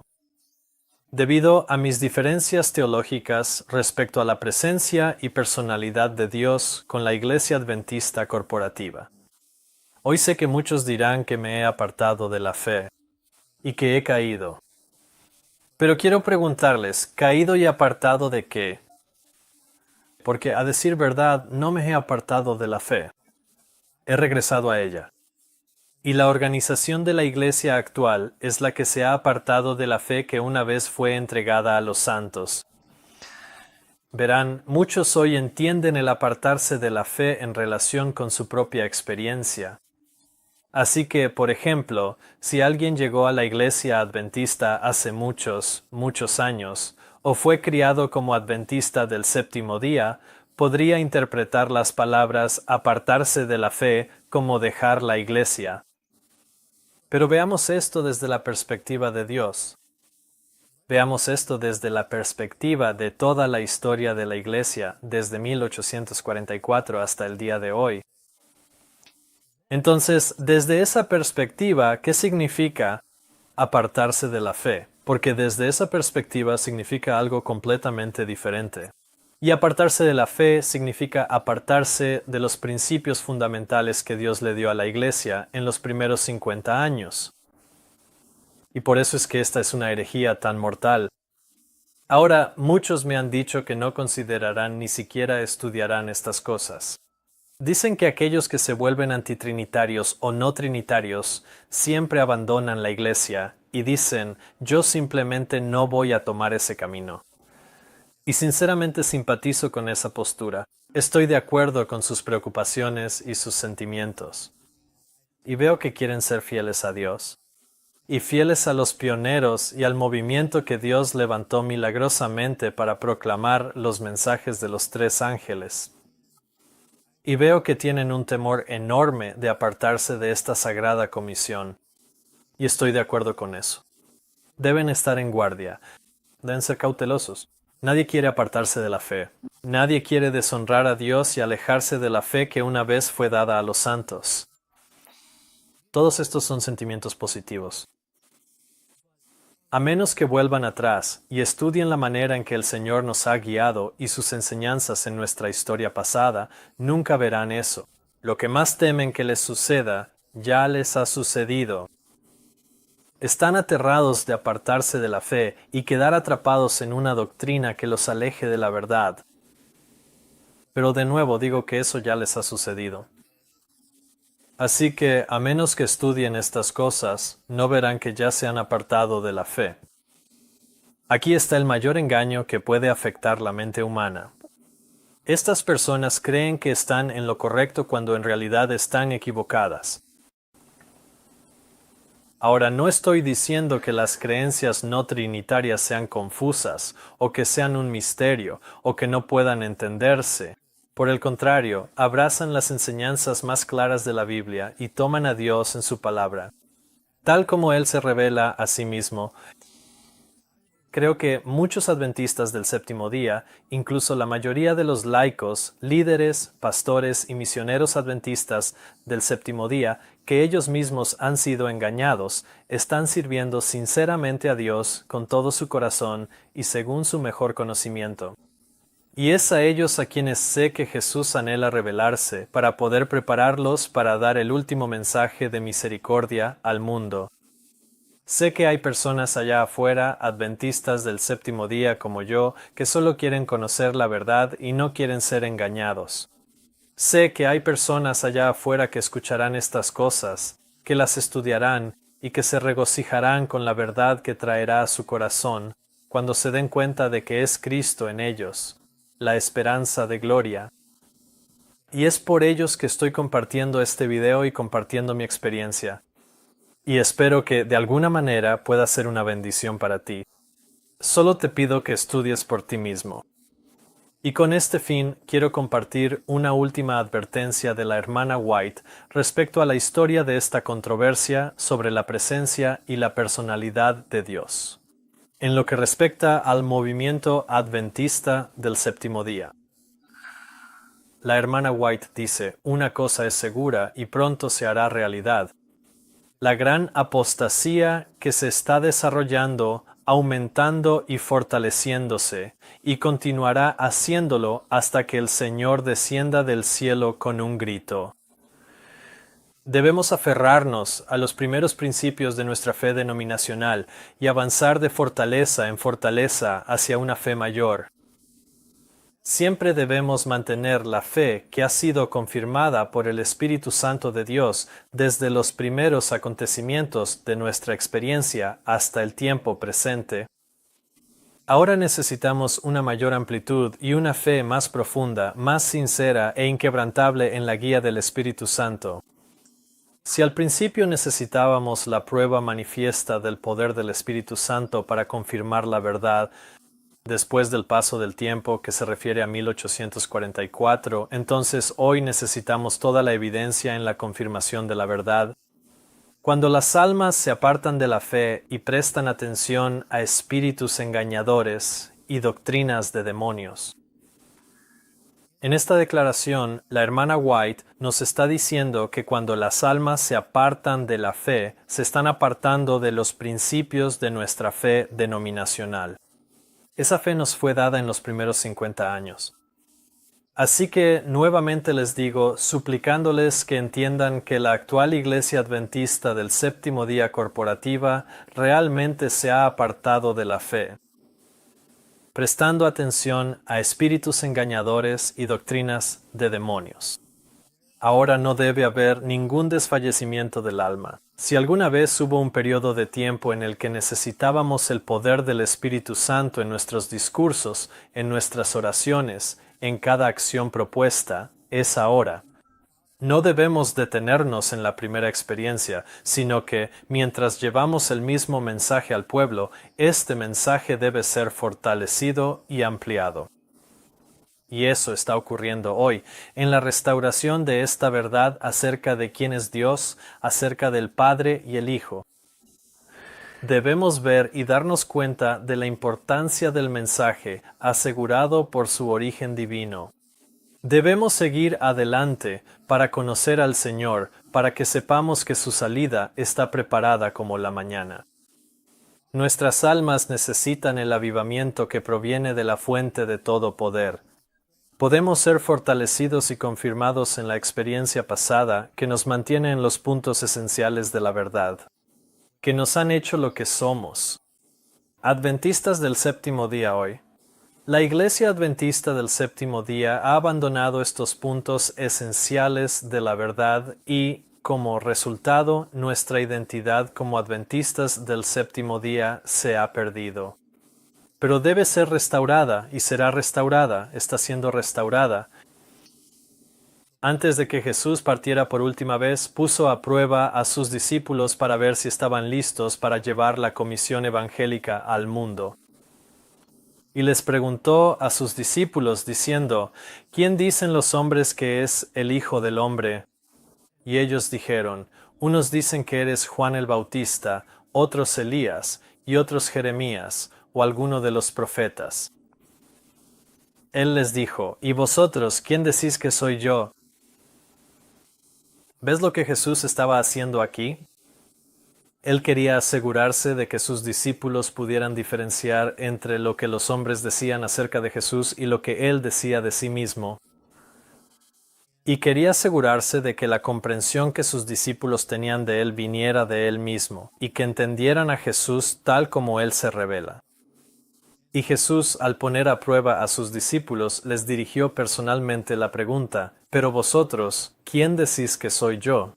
Debido a mis diferencias teológicas respecto a la presencia y personalidad de Dios con la Iglesia Adventista corporativa. Hoy sé que muchos dirán que me he apartado de la fe y que he caído. Pero quiero preguntarles, ¿caído y apartado de qué? Porque a decir verdad, no me he apartado de la fe. He regresado a ella. Y la organización de la Iglesia actual es la que se ha apartado de la fe que una vez fue entregada a los santos. Verán, muchos hoy entienden el apartarse de la fe en relación con su propia experiencia. Así que, por ejemplo, si alguien llegó a la Iglesia Adventista hace muchos años, o fue criado como adventista del séptimo día, podría interpretar las palabras apartarse de la fe como dejar la Iglesia. Pero veamos esto desde la perspectiva de Dios. Veamos esto desde la perspectiva de toda la historia de la Iglesia, desde 1844 hasta el día de hoy. Entonces, desde esa perspectiva, ¿qué significa apartarse de la fe? Porque desde esa perspectiva significa algo completamente diferente. Y apartarse de la fe significa apartarse de los principios fundamentales que Dios le dio a la Iglesia en los primeros 50 años. Y por eso es que esta es una herejía tan mortal. Ahora, muchos me han dicho que no considerarán ni siquiera estudiarán estas cosas. Dicen que aquellos que se vuelven antitrinitarios o no trinitarios siempre abandonan la Iglesia y dicen, yo simplemente no voy a tomar ese camino. Y sinceramente simpatizo con esa postura. Estoy de acuerdo con sus preocupaciones y sus sentimientos. Y veo que quieren ser fieles a Dios. y fieles a los pioneros y al movimiento que Dios levantó milagrosamente para proclamar los mensajes de los 3 ángeles. Y veo que tienen un temor enorme de apartarse de esta sagrada comisión. Y estoy de acuerdo con eso. Deben estar en guardia. Deben ser cautelosos. Nadie quiere apartarse de la fe. Nadie quiere deshonrar a Dios y alejarse de la fe que una vez fue dada a los santos. Todos estos son sentimientos positivos. A menos que vuelvan atrás y estudien la manera en que el Señor nos ha guiado y sus enseñanzas en nuestra historia pasada, nunca verán eso. Lo que más temen que les suceda, ya les ha sucedido. Están aterrados de apartarse de la fe y quedar atrapados en una doctrina que los aleje de la verdad. Pero de nuevo digo que eso ya les ha sucedido. Así que, a menos que estudien estas cosas, no verán que ya se han apartado de la fe. Aquí está el mayor engaño que puede afectar la mente humana. Estas personas creen que están en lo correcto cuando en realidad están equivocadas. Ahora, no estoy diciendo que las creencias no trinitarias sean confusas, o que sean un misterio, o que no puedan entenderse. Por el contrario, abrazan las enseñanzas más claras de la Biblia y toman a Dios en su palabra, tal como Él se revela a sí mismo. Creo que muchos adventistas del séptimo día, incluso la mayoría de los laicos, líderes, pastores y misioneros adventistas del séptimo día, que ellos mismos han sido engañados, están sirviendo sinceramente a Dios con todo su corazón y según su mejor conocimiento. Y es a ellos a quienes sé que Jesús anhela revelarse para poder prepararlos para dar el último mensaje de misericordia al mundo. Sé que hay personas allá afuera, adventistas del séptimo día como yo, que solo quieren conocer la verdad y no quieren ser engañados. Sé que hay personas allá afuera que escucharán estas cosas, que las estudiarán y que se regocijarán con la verdad que traerá a su corazón cuando se den cuenta de que es Cristo en ellos, la esperanza de gloria. Y es por ellos que estoy compartiendo este video y compartiendo mi experiencia. Y espero que de alguna manera pueda ser una bendición para ti. Solo te pido que estudies por ti mismo. Y con este fin quiero compartir una última advertencia de la hermana White respecto a la historia de esta controversia sobre la presencia y la personalidad de Dios, en lo que respecta al movimiento adventista del séptimo día. La hermana White dice, una cosa es segura y pronto se hará realidad. La gran apostasía que se está desarrollando, aumentando y fortaleciéndose, y continuará haciéndolo hasta que el Señor descienda del cielo con un grito. Debemos aferrarnos a los primeros principios de nuestra fe denominacional y avanzar de fortaleza en fortaleza hacia una fe mayor. Siempre debemos mantener la fe que ha sido confirmada por el Espíritu Santo de Dios desde los primeros acontecimientos de nuestra experiencia hasta el tiempo presente. Ahora necesitamos una mayor amplitud y una fe más profunda, más sincera e inquebrantable en la guía del Espíritu Santo. Si al principio necesitábamos la prueba manifiesta del poder del Espíritu Santo para confirmar la verdad, después del paso del tiempo, que se refiere a 1844, entonces hoy necesitamos toda la evidencia en la confirmación de la verdad. Cuando las almas se apartan de la fe y prestan atención a espíritus engañadores y doctrinas de demonios. En esta declaración, la hermana White nos está diciendo que cuando las almas se apartan de la fe, se están apartando de los principios de nuestra fe denominacional. Esa fe nos fue dada en los primeros 50 años. Así que nuevamente les digo, suplicándoles que entiendan que la actual Iglesia Adventista del Séptimo Día Corporativa realmente se ha apartado de la fe, prestando atención a espíritus engañadores y doctrinas de demonios. Ahora no debe haber ningún desfallecimiento del alma. Si alguna vez hubo un periodo de tiempo en el que necesitábamos el poder del Espíritu Santo en nuestros discursos, en nuestras oraciones, en cada acción propuesta, es ahora. No debemos detenernos en la primera experiencia, sino que, mientras llevamos el mismo mensaje al pueblo, este mensaje debe ser fortalecido y ampliado. Y eso está ocurriendo hoy, en la restauración de esta verdad acerca de quién es Dios, acerca del Padre y el Hijo. Debemos ver y darnos cuenta de la importancia del mensaje asegurado por su origen divino. Debemos seguir adelante para conocer al Señor, para que sepamos que su salida está preparada como la mañana. Nuestras almas necesitan el avivamiento que proviene de la fuente de todo poder. Podemos ser fortalecidos y confirmados en la experiencia pasada que nos mantiene en los puntos esenciales de la verdad, que nos han hecho lo que somos. Adventistas del séptimo día hoy. La Iglesia Adventista del Séptimo Día ha abandonado estos puntos esenciales de la verdad y, como resultado, nuestra identidad como Adventistas del Séptimo Día se ha perdido. Pero debe ser restaurada y será restaurada, está siendo restaurada. Antes de que Jesús partiera por última vez, puso a prueba a sus discípulos para ver si estaban listos para llevar la comisión evangélica al mundo. Y les preguntó a sus discípulos, diciendo, ¿quién dicen los hombres que es el Hijo del Hombre? Y ellos dijeron, unos dicen que eres Juan el Bautista, otros Elías, y otros Jeremías, o alguno de los profetas. Él les dijo, ¿y vosotros, quién decís que soy yo? ¿Ves lo que Jesús estaba haciendo aquí? Él quería asegurarse de que sus discípulos pudieran diferenciar entre lo que los hombres decían acerca de Jesús y lo que Él decía de sí mismo. Y quería asegurarse de que la comprensión que sus discípulos tenían de Él viniera de Él mismo, y que entendieran a Jesús tal como Él se revela. Y Jesús, al poner a prueba a sus discípulos, les dirigió personalmente la pregunta, «Pero vosotros, ¿quién decís que soy yo?»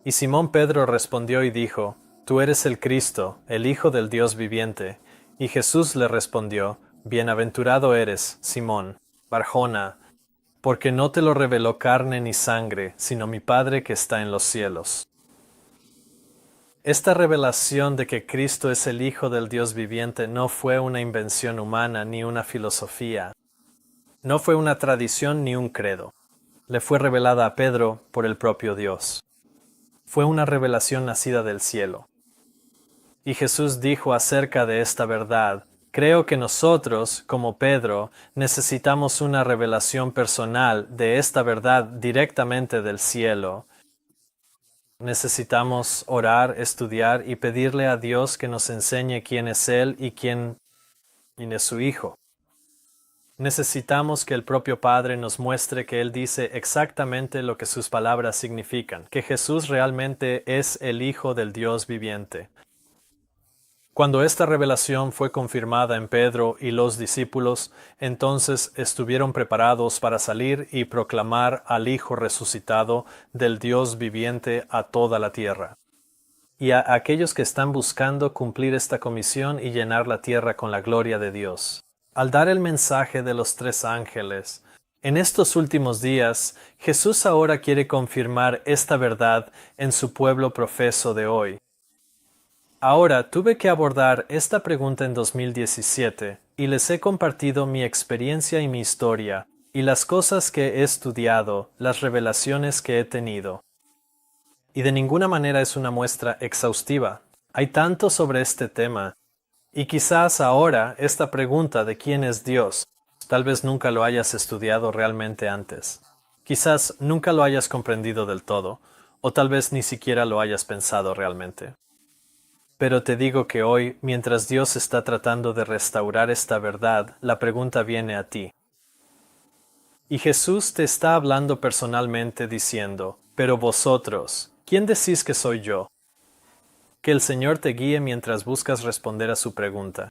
Y Simón Pedro respondió y dijo, «Tú eres el Cristo, el Hijo del Dios viviente». Y Jesús le respondió, «Bienaventurado eres, Simón, Barjona, porque no te lo reveló carne ni sangre, sino mi Padre que está en los cielos». Esta revelación de que Cristo es el Hijo del Dios viviente no fue una invención humana ni una filosofía. No fue una tradición ni un credo. Le fue revelada a Pedro por el propio Dios. Fue una revelación nacida del cielo. Y Jesús dijo acerca de esta verdad, creo que nosotros, como Pedro, necesitamos una revelación personal de esta verdad directamente del cielo. Necesitamos orar, estudiar y pedirle a Dios que nos enseñe quién es Él y quién es su Hijo. Necesitamos que el propio Padre nos muestre que Él dice exactamente lo que sus palabras significan, que Jesús realmente es el Hijo del Dios viviente. Cuando esta revelación fue confirmada en Pedro y los discípulos, entonces estuvieron preparados para salir y proclamar al Hijo resucitado del Dios viviente a toda la tierra. Y a aquellos que están buscando cumplir esta comisión y llenar la tierra con la gloria de Dios. Al dar el mensaje de los 3 ángeles, en estos últimos días, Jesús ahora quiere confirmar esta verdad en su pueblo profeso de hoy. Ahora tuve que abordar esta pregunta en 2017 y les he compartido mi experiencia y mi historia, y las cosas que he estudiado, las revelaciones que he tenido. Y de ninguna manera es una muestra exhaustiva. Hay tanto sobre este tema. Y quizás ahora esta pregunta de quién es Dios, tal vez nunca lo hayas estudiado realmente antes. Quizás nunca lo hayas comprendido del todo, o tal vez ni siquiera lo hayas pensado realmente. Pero te digo que hoy, mientras Dios está tratando de restaurar esta verdad, la pregunta viene a ti. Y Jesús te está hablando personalmente diciendo, «Pero vosotros, ¿quién decís que soy yo?» Que el Señor te guíe mientras buscas responder a su pregunta.